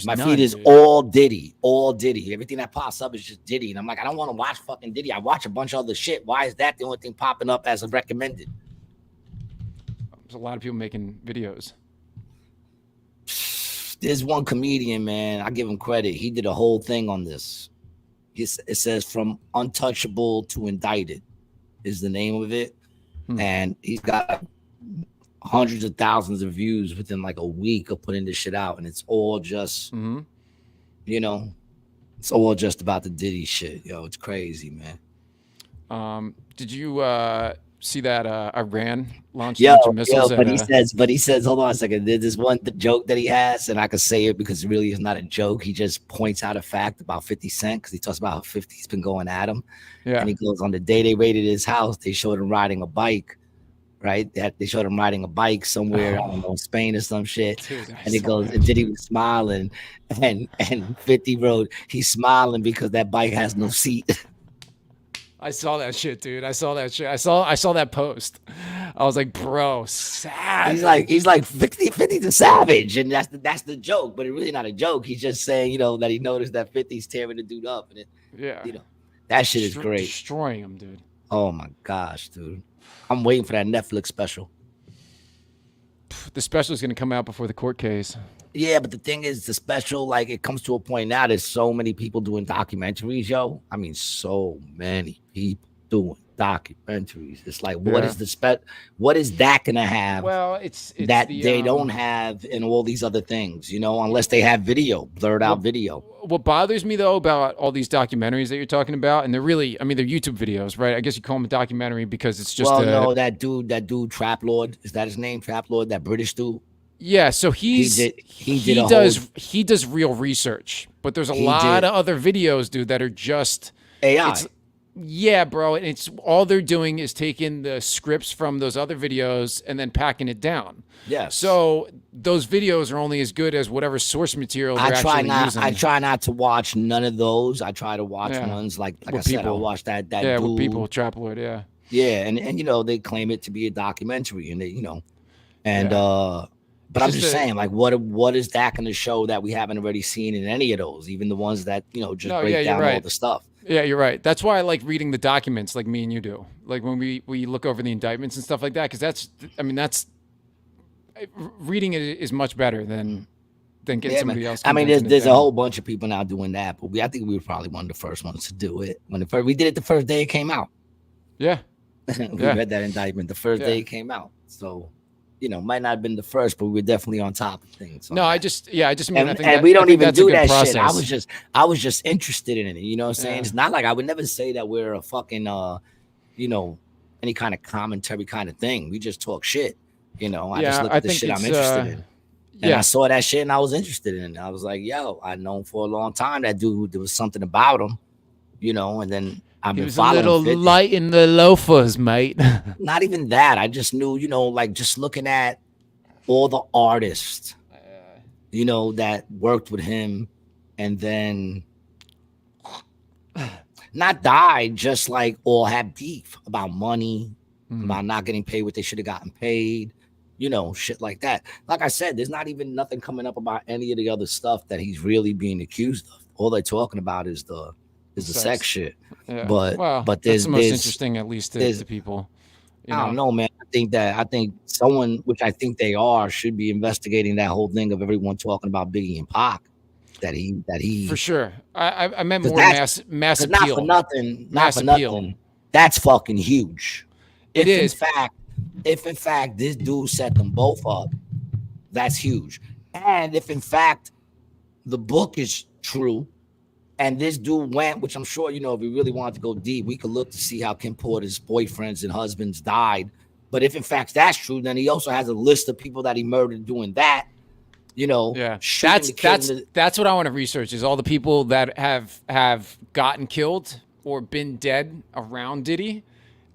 [SPEAKER 2] My
[SPEAKER 1] feed is all Diddy. Everything that pops up is just Diddy. And I'm like, I don't want to watch fucking Diddy. I watch a bunch of other shit. Why is that the only thing popping up as a recommended?
[SPEAKER 2] There's a lot of people making videos.
[SPEAKER 1] There's one comedian, man. I give him credit. He did a whole thing on this. It says From Untouchable to Indicted is the name of it. And he's got hundreds of thousands of views within like a week of putting this shit out. And it's all just, it's all just about the Diddy shit. Yo, it's crazy, man.
[SPEAKER 2] Did you see that Iran launched a bunch of missiles?
[SPEAKER 1] But he says, hold on a second. There's this one joke that he has, and I can say it because it really is not a joke. He just points out a fact about 50 Cent because he talks about how 50's been going at him. Yeah. And he goes, on the day they raided his house, they showed him riding a bike, right? They showed him riding a bike somewhere, I don't know, Spain or some shit. Dude, and he goes, and Diddy was smiling, and 50 wrote, he's smiling because that bike has no seat.
[SPEAKER 2] I saw that shit, dude. I saw that shit. I saw that post. I was like, bro, sad.
[SPEAKER 1] He's like 50's a savage, and that's the joke, but it's really not a joke. He's just saying, that he noticed that 50's tearing the dude up, and that shit is great.
[SPEAKER 2] Destroying him, dude.
[SPEAKER 1] Oh my gosh, dude. I'm waiting for that Netflix special.
[SPEAKER 2] The special is going to come out before the court case.
[SPEAKER 1] Yeah, but the thing is, the special, like, it comes to a point now, there's so many people doing documentaries, yo. I mean, so many people. doing documentaries. It's like,
[SPEAKER 2] Yeah.
[SPEAKER 1] what is that gonna have
[SPEAKER 2] Well, it's
[SPEAKER 1] that
[SPEAKER 2] the
[SPEAKER 1] they don't have in all these other things, unless they have video, blurred out video.
[SPEAKER 2] What bothers me though about all these documentaries that you're talking about, and they're really, I mean, they're YouTube videos, right? I guess you call them a documentary because it's just
[SPEAKER 1] Well, no, that dude, Trap Lord, is that his name? Trap Lord, that British dude.
[SPEAKER 2] yeah. So
[SPEAKER 1] He
[SPEAKER 2] does real research, but there's a
[SPEAKER 1] He
[SPEAKER 2] lot
[SPEAKER 1] did.
[SPEAKER 2] of other videos, dude, that are just
[SPEAKER 1] AI.
[SPEAKER 2] yeah, bro. And it's all they're doing is taking the scripts from those other videos and then packing it down.
[SPEAKER 1] Yes.
[SPEAKER 2] So those videos are only as good as whatever source material they're actually using.
[SPEAKER 1] I try not to watch none of those. I try to watch ones like I said. I watch that
[SPEAKER 2] yeah,
[SPEAKER 1] dude.
[SPEAKER 2] with people, Trap Lord, yeah.
[SPEAKER 1] Yeah, and they claim it to be a documentary, and but I'm just saying, like, what is that going to show that we haven't already seen in any of those, even the ones that just break down all the stuff.
[SPEAKER 2] Yeah, you're right. That's why I like reading the documents, like me and you do. Like when we look over the indictments and stuff like that, because that's reading it is much better than getting somebody else.
[SPEAKER 1] I mean, there's a whole bunch of people now doing that, but I think we were probably one of the first ones to do it. We did it the first day it came out.
[SPEAKER 2] Yeah,
[SPEAKER 1] we read that indictment the first day it came out. So, might not have been the first, but we were definitely on top of things.
[SPEAKER 2] No, I just mean,
[SPEAKER 1] and,
[SPEAKER 2] I think
[SPEAKER 1] and we don't even do that
[SPEAKER 2] process.
[SPEAKER 1] shit. I was just interested in it. You know what I'm saying? It's not like I would never say that we're a fucking, any kind of commentary kind of thing. We just talk shit. I just look at the shit I'm interested in. And I saw that shit and I was interested in it. I was like, yo, I known for a long time that dude, there was something about him, and then I've been following him.
[SPEAKER 2] He was a little light in the loafers, mate.
[SPEAKER 1] Not even that. I just knew, like just looking at all the artists, that worked with him and then not died, just like all had beef about money, about not getting paid what they should have gotten paid. Shit like that. Like I said, there's not even nothing coming up about any of the other stuff that he's really being accused of. All they're talking about is the sex shit.
[SPEAKER 2] Yeah.
[SPEAKER 1] But
[SPEAKER 2] that's the most interesting, at least to people.
[SPEAKER 1] I don't know, man. I think someone, which I think they are, should be investigating that whole thing of everyone talking about Biggie and Pac. That he
[SPEAKER 2] for sure. I meant more mass appeal.
[SPEAKER 1] Not for nothing. That's fucking huge. If in fact this dude set them both up, that's huge. And if in fact the book is true, and this dude went, which I'm sure, if we really wanted to go deep, we could look to see how Kim Porter's boyfriends and husbands died. But if in fact that's true, then he also has a list of people that he murdered doing that.
[SPEAKER 2] Yeah, that's what I want to research, is all the people that have gotten killed or been dead around Diddy.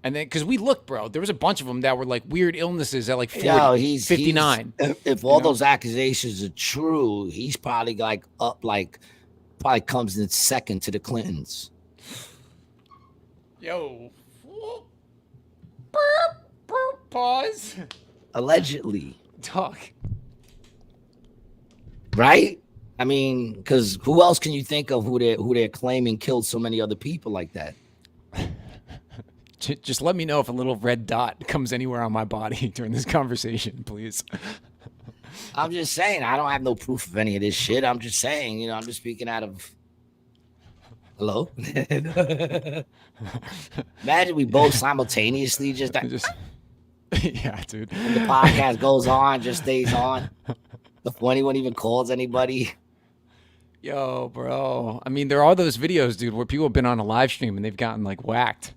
[SPEAKER 2] And then, because we looked, bro, there was a bunch of them that were like weird illnesses at like 40, 59.
[SPEAKER 1] If all those accusations are true, he's probably probably comes in second to the Clintons.
[SPEAKER 2] Yo. Pause.
[SPEAKER 1] Allegedly.
[SPEAKER 2] Talk.
[SPEAKER 1] Right? I mean, because who else can you think of who they're claiming killed so many other people like that?
[SPEAKER 2] Just let me know if a little red dot comes anywhere on my body during this conversation, please.
[SPEAKER 1] I'm just saying, I don't have no proof of any of this shit. I'm just saying, I'm just speaking out of. Hello? Imagine we both simultaneously just
[SPEAKER 2] yeah, dude.
[SPEAKER 1] The podcast goes on, just stays on. Before anyone even calls anybody.
[SPEAKER 2] Yo, bro. I mean, there are those videos, dude, where people have been on a live stream and they've gotten like whacked.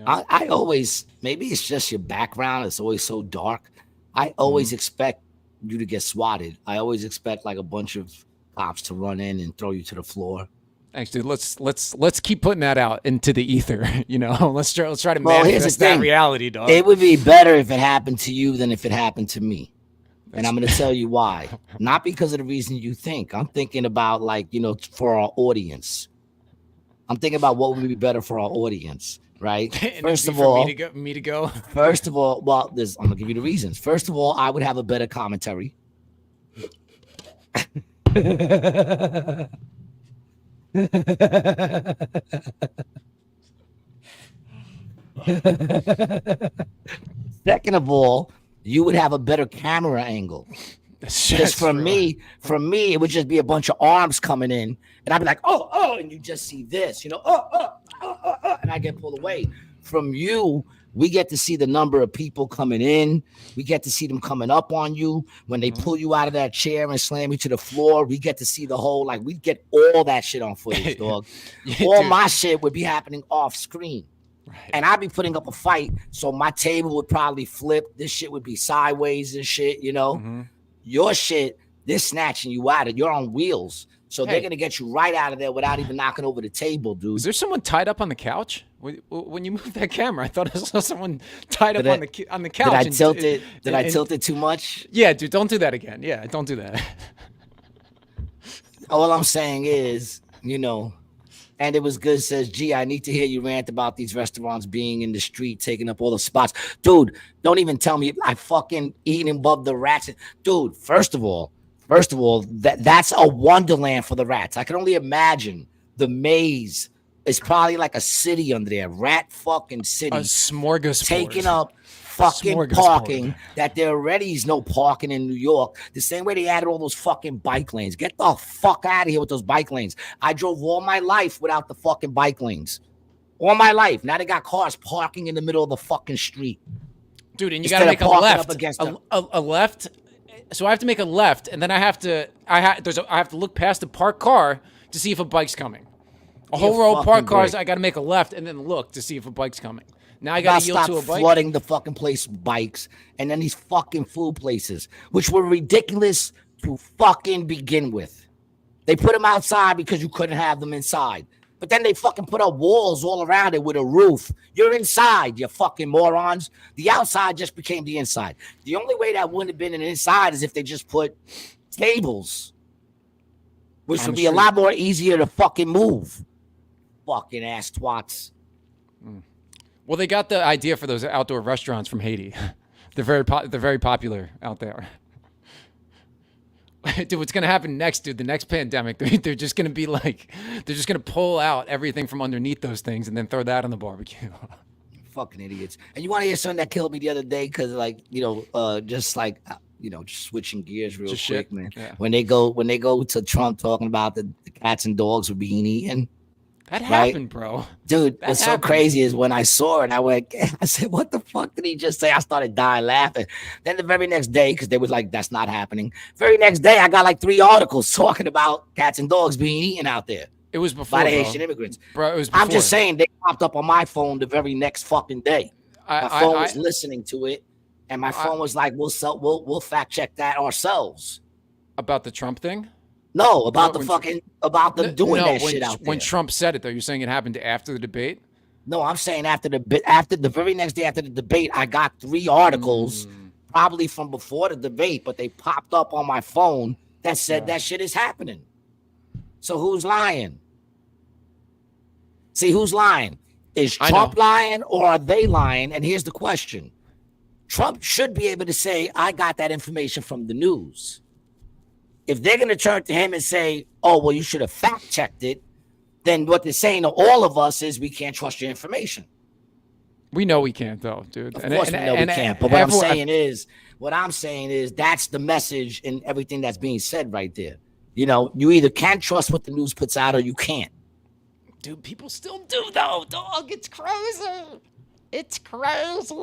[SPEAKER 1] I always, maybe it's just your background. It's always so dark. I always expect you to get swatted. I always expect like a bunch of cops to run in and throw you to the floor.
[SPEAKER 2] Thanks, dude. Let's keep putting that out into the ether. Let's try to manifest that reality, dog.
[SPEAKER 1] It would be better if it happened to you than if it happened to me. And I'm going to tell you why. Not because of the reason you think. I'm thinking about for our audience. I'm thinking about what would be better for our audience, right? First of all,
[SPEAKER 2] me to go.
[SPEAKER 1] First of all, well, I'm going to give you the reasons. First of all, I would have a better commentary. Second of all, you would have a better camera angle. Just from me, it would just be a bunch of arms coming in, and I'd be like, oh, and you just see this, and I get pulled away. From you, we get to see the number of people coming in. We get to see them coming up on you. When they pull you out of that chair and slam you to the floor, we get to see the whole, like, we get all that shit on footage, dog. All my shit would be happening off screen. Right. And I'd be putting up a fight, so my table would probably flip. This shit would be sideways and shit, you know? Your shit, they're snatching you out of, you're on wheels. So they're going to get you right out of there without even knocking over the table, dude.
[SPEAKER 2] Is there someone tied up on the couch? When you moved that camera, I thought I saw someone tied up on the couch.
[SPEAKER 1] Did I tilt it too much?
[SPEAKER 2] Yeah, dude, don't do that again. Yeah, don't do that.
[SPEAKER 1] All I'm saying is, you know, and it was good, says, gee, I need to hear you rant about these restaurants being in the street, taking up all the spots. Dude, don't even tell me I fucking eating above the rats. Dude, first of all, that's a wonderland for the rats. I can only imagine the maze is probably like a city under there. Rat fucking city.
[SPEAKER 2] A smorgasbord.
[SPEAKER 1] Taking up fucking parking that there already is no parking in New York. The same way they added all those fucking bike lanes. Get the fuck out of here with those bike lanes. I drove all my life without the fucking bike lanes. All my life. Now they got cars parking in the middle of the fucking street.
[SPEAKER 2] Dude, and you gotta make a left. A left. So I have to make a left, and then I have to look past the parked car to see if a bike's coming. A whole row of parked cars, I got to make a left and then look to see if a bike's coming. Now I got to yield to a bike.
[SPEAKER 1] Flooding the fucking place with bikes, and then these fucking food places, which were ridiculous to fucking begin with. They put them outside because you couldn't have them inside. But then they fucking put up walls all around it with a roof. You're inside, you fucking morons. The outside just became the inside. The only way that wouldn't have been an inside is if they just put tables, which would be a lot more easier to fucking move. Fucking ass twats.
[SPEAKER 2] Well, they got the idea for those outdoor restaurants from Haiti. They're very popular out there. Dude, what's going to happen next, dude? The next pandemic, they're just going to be like, they're just going to pull out everything from underneath those things and then throw that on the barbecue.
[SPEAKER 1] Fucking idiots. And you want to hear something that killed me the other day? Because, like, you know, just switching gears real quick, man. Yeah. When they go to Trump talking about the cats and dogs were being eaten.
[SPEAKER 2] That happened, bro.
[SPEAKER 1] Dude, what's so crazy is when I saw it, I said, what the fuck did he just say? I started dying laughing. Then the very next day, because they was like, that's not happening. Very next day, I got like 3 articles talking about cats and dogs being eaten out there.
[SPEAKER 2] It was before,
[SPEAKER 1] by the Haitian immigrants.
[SPEAKER 2] Bro, it was before.
[SPEAKER 1] I'm just saying, they popped up on my phone the very next fucking day. My phone was listening to it, and my phone was like, we'll fact check that ourselves.
[SPEAKER 2] About the Trump thing?
[SPEAKER 1] No, about them doing that shit out there.
[SPEAKER 2] When Trump said it, though, you're saying it happened after the debate?
[SPEAKER 1] No, I'm saying after the very next day after the debate, I got 3 articles, probably from before the debate, but they popped up on my phone that said that shit is happening. So who's lying? See, who's lying? Is Trump lying or are they lying? And here's the question. Trump should be able to say, I got that information from the news. If they're going to turn to him and say, oh, well, you should have fact-checked it, then what they're saying to all of us is we can't trust your information.
[SPEAKER 2] We know we can't, though, dude.
[SPEAKER 1] Of course we know we can't. But what I'm saying is that's the message in everything that's being said right there. You know, you either can trust what the news puts out or you can't.
[SPEAKER 2] Dude, people still do, though, dog. It's crazy. It's crazy.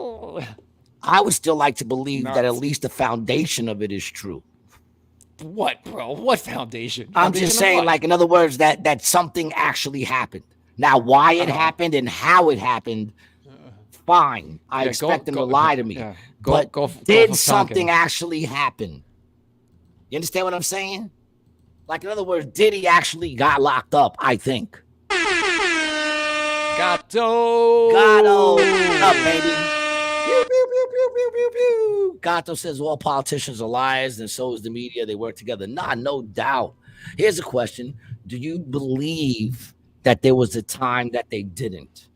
[SPEAKER 1] I would still like to believe that at least the foundation of it is true.
[SPEAKER 2] What, bro? What foundation?
[SPEAKER 1] I'm just saying, like, in other words, that something actually happened. Now, why it happened and how it happened, fine. I expect them to lie to me. Yeah. Did something actually happen? You understand what I'm saying? Like, in other words, Diddy actually got locked up, I think.
[SPEAKER 2] Gato.
[SPEAKER 1] Up, baby. Pew, pew, pew, pew, pew, pew, pew. Gato says all politicians are liars, and so is the media. They work together. Nah, no doubt. Here's a question. Do you believe that there was a time that they didn't?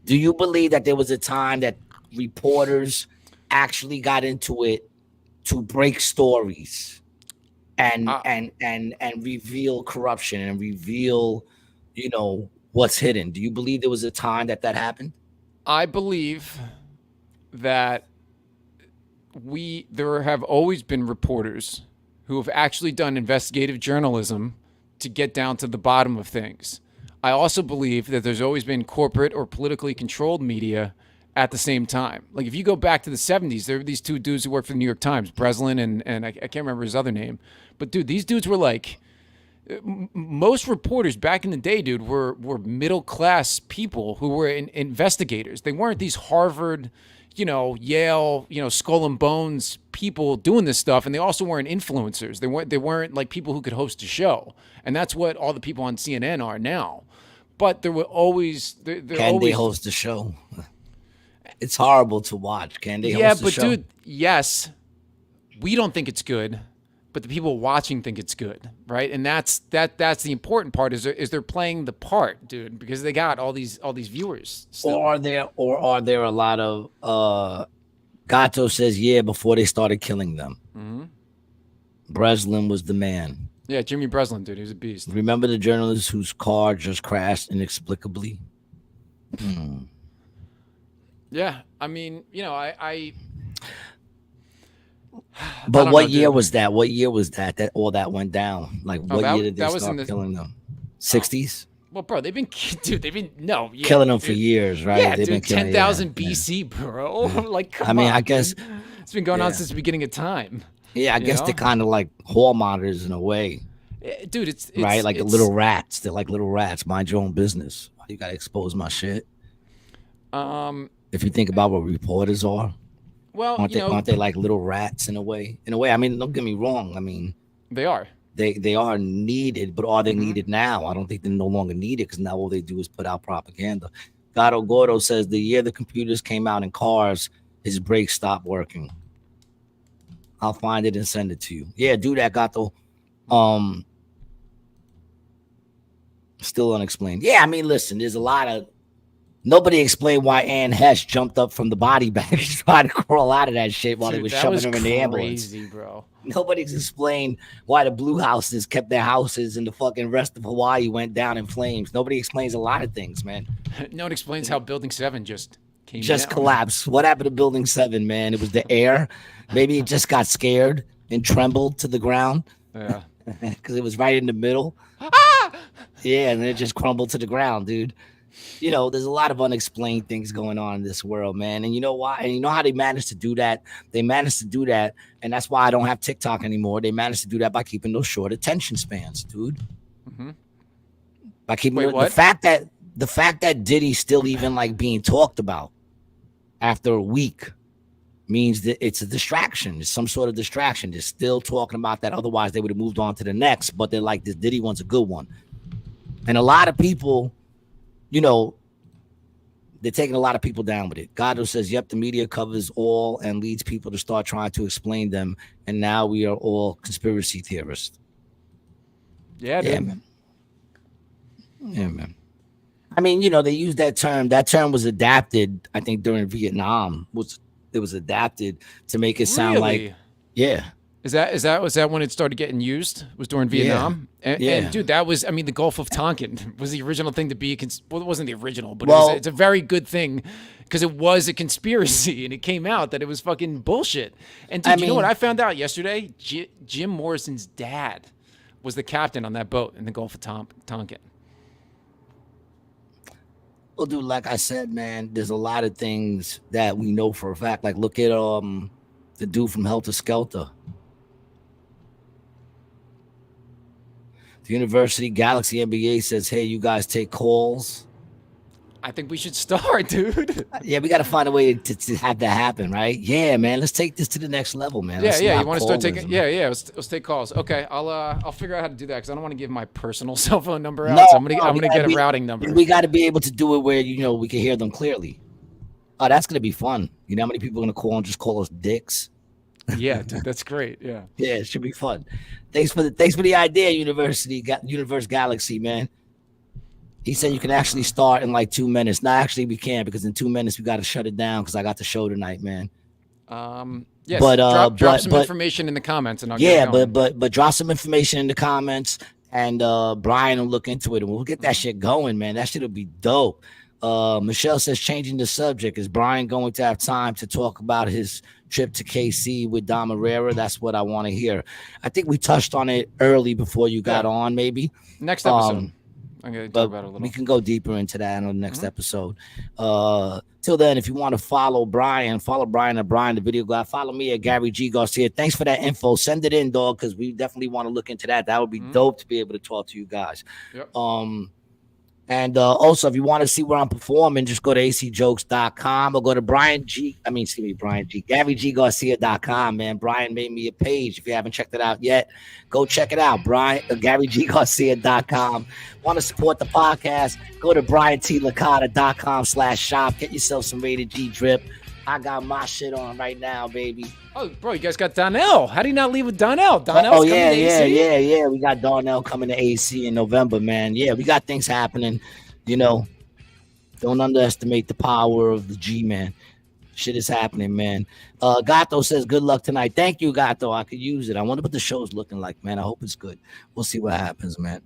[SPEAKER 1] Do you believe that there was a time that reporters actually got into it to break stories and reveal corruption and reveal, you know, what's hidden? Do you believe there was a time that happened?
[SPEAKER 2] I believe that there have always been reporters who have actually done investigative journalism to get down to the bottom of things. I also believe that there's always been corporate or politically controlled media at the same time. Like if you go back to the 70s, there were these two dudes who worked for the New York Times, Breslin and I can't remember his other name. But dude, these dudes were like, most reporters back in the day, dude, were middle class people who were investigators. They weren't these Harvard, Yale, skull and bones people doing this stuff, and they also weren't influencers. They weren't like people who could host a show, and that's what all the people on CNN are now. But there were always
[SPEAKER 1] Can they host a show? It's horrible to watch. Can they host a show?
[SPEAKER 2] Yeah, but dude, yes, we don't think it's good, but the people watching think it's good, right? And that's the important part is they're playing the part, dude, because they got all these viewers. Still.
[SPEAKER 1] Or are there a lot of Gato says before they started killing them. Mm-hmm. Breslin was the man.
[SPEAKER 2] Yeah, Jimmy Breslin, dude, he was a beast.
[SPEAKER 1] Remember the journalist whose car just crashed inexplicably?
[SPEAKER 2] Yeah, I mean, I
[SPEAKER 1] But what year was that? What year was that all that went down? Like what year did they start killing them? 60s?
[SPEAKER 2] Well, bro, they've been
[SPEAKER 1] killing them for years, right?
[SPEAKER 2] Yeah,
[SPEAKER 1] they've
[SPEAKER 2] dude, 10,000 BC, bro. Like, come on.
[SPEAKER 1] I guess
[SPEAKER 2] it's been going on since the beginning of time.
[SPEAKER 1] Yeah, I guess they're kind of like whoremongers in a way.
[SPEAKER 2] Dude, it's
[SPEAKER 1] right, like little rats. They're like little rats. Mind your own business. You gotta expose my shit. If you think about what reporters are,
[SPEAKER 2] well,
[SPEAKER 1] aren't they like little rats in a way? In a way, I mean, don't get me wrong. I mean,
[SPEAKER 2] they are.
[SPEAKER 1] They are needed, but are they needed now? I don't think they're no longer needed because now all they do is put out propaganda. Gato Gordo says the year the computers came out in cars, his brakes stopped working. I'll find it and send it to you. Yeah, do that, Gato. Still unexplained. Yeah, I mean, listen, there's a lot of nobody explained why Ann Hesh jumped up from the body bag and tried to crawl out of that shit while they was shoving her in the ambulance.
[SPEAKER 2] Crazy, bro.
[SPEAKER 1] Nobody's explained why the blue houses kept their houses and the fucking rest of Hawaii went down in flames. Nobody explains a lot of things, man.
[SPEAKER 2] No one explains how Building 7 just
[SPEAKER 1] collapsed. What happened to Building 7, man? It was the air. Maybe it just got scared and trembled to the ground.
[SPEAKER 2] Yeah.
[SPEAKER 1] Because it was right in the middle. Yeah, and then it just crumbled to the ground, dude. There's a lot of unexplained things going on in this world, man. And you know why? And you know how they managed to do that? They managed to do that, and that's why I don't have TikTok anymore. They managed to do that by keeping those short attention spans, dude. Mm-hmm. By keeping the fact that Diddy's still even like being talked about after a week means that it's a distraction. It's some sort of distraction. They're still talking about that. Otherwise, they would have moved on to the next. But they're like, this Diddy one's a good one. And a lot of people, they're taking a lot of people down with it. Gato says, yep, the media covers all and leads people to start trying to explain them. And now we are all conspiracy theorists.
[SPEAKER 2] Yeah, dude.
[SPEAKER 1] Man. Yeah, man. I mean, they used that term. That term was adapted, I think, during Vietnam. It was adapted to make it sound like, yeah.
[SPEAKER 2] Was that when it started getting used? Was during Vietnam?
[SPEAKER 1] Yeah.
[SPEAKER 2] And dude, that was, I mean, the Gulf of Tonkin was the original thing to be, well, it wasn't the original, but it's a very good thing because it was a conspiracy and it came out that it was fucking bullshit. And dude, you know what I found out yesterday? Jim Morrison's dad was the captain on that boat in the Gulf of Tonkin.
[SPEAKER 1] Well, dude, like I said, man, there's a lot of things that we know for a fact. Like, look at the dude from Helter Skelter. The University Galaxy NBA says, hey, you guys take calls.
[SPEAKER 2] I think we should start, dude.
[SPEAKER 1] Yeah, we got to find a way to have that happen, right? Yeah, man, let's take this to the next level, man.
[SPEAKER 2] Yeah. You want to start taking? Yeah. Let's take calls. Okay, I'll figure out how to do that because I don't want to give my personal cell phone number out. So I'm gonna get a routing number.
[SPEAKER 1] We got to be able to do it where we can hear them clearly. Oh, that's gonna be fun. You know how many people are gonna call and just call us dicks?
[SPEAKER 2] Yeah, dude, that's great. Yeah,
[SPEAKER 1] it should be fun. Thanks for the idea, Universe Galaxy, man. He said you can actually start in like 2 minutes. No, actually we can't because in 2 minutes we got to shut it down because I got the show tonight, man.
[SPEAKER 2] Yes. But drop some information in the comments and I'll get it going.
[SPEAKER 1] but drop some information in the comments and Brian will look into it and we'll get that shit going, man. That shit'll be dope. Michelle says changing the subject. Is Brian going to have time to talk about his trip to KC with Dom Herrera? That's what I want to hear. I think we touched on it early before you got on, maybe.
[SPEAKER 2] Next episode. I'm gonna talk
[SPEAKER 1] But
[SPEAKER 2] about it a
[SPEAKER 1] we
[SPEAKER 2] little.
[SPEAKER 1] can go deeper into that on the next episode. Till then, if you want to follow Brian at Brian, the video guy. Follow me at Gary G Garcia. Thanks for that info. Send it in, dog, because we definitely want to look into that. That would be dope to be able to talk to you guys.
[SPEAKER 2] Yep.
[SPEAKER 1] And also, if you want to see where I'm performing, just go to acjokes.com or go to GaryGGarcia.com, man. Brian made me a page. If you haven't checked it out yet, go check it out. GaryGGarcia.com. Want to support the podcast? Go to BrianTLicata.com/shop. Get yourself some Rated G drip. I got my shit on right now, baby.
[SPEAKER 2] Oh, bro, you guys got Donnell. How do you not leave with Donnell? Donnell's coming to AC?
[SPEAKER 1] Yeah. We got Darnell coming to AC in November, man. Yeah, we got things happening. You know, don't underestimate the power of the G, man. Shit is happening, man. Gato says, good luck tonight. Thank you, Gato. I could use it. I wonder what the show's looking like, man. I hope it's good. We'll see what happens, man.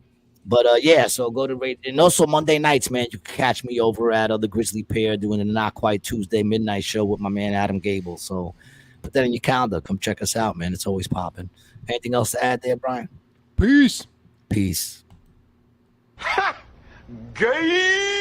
[SPEAKER 1] But yeah, so go to Rated. And also Monday nights, man, you can catch me over at the Grizzly Pair doing the Not Quite Tuesday midnight show with my man Adam Gable. So put that in your calendar. Come check us out, man. It's always popping. Anything else to add there, Brian?
[SPEAKER 2] Peace.
[SPEAKER 1] Peace.
[SPEAKER 3] Gay.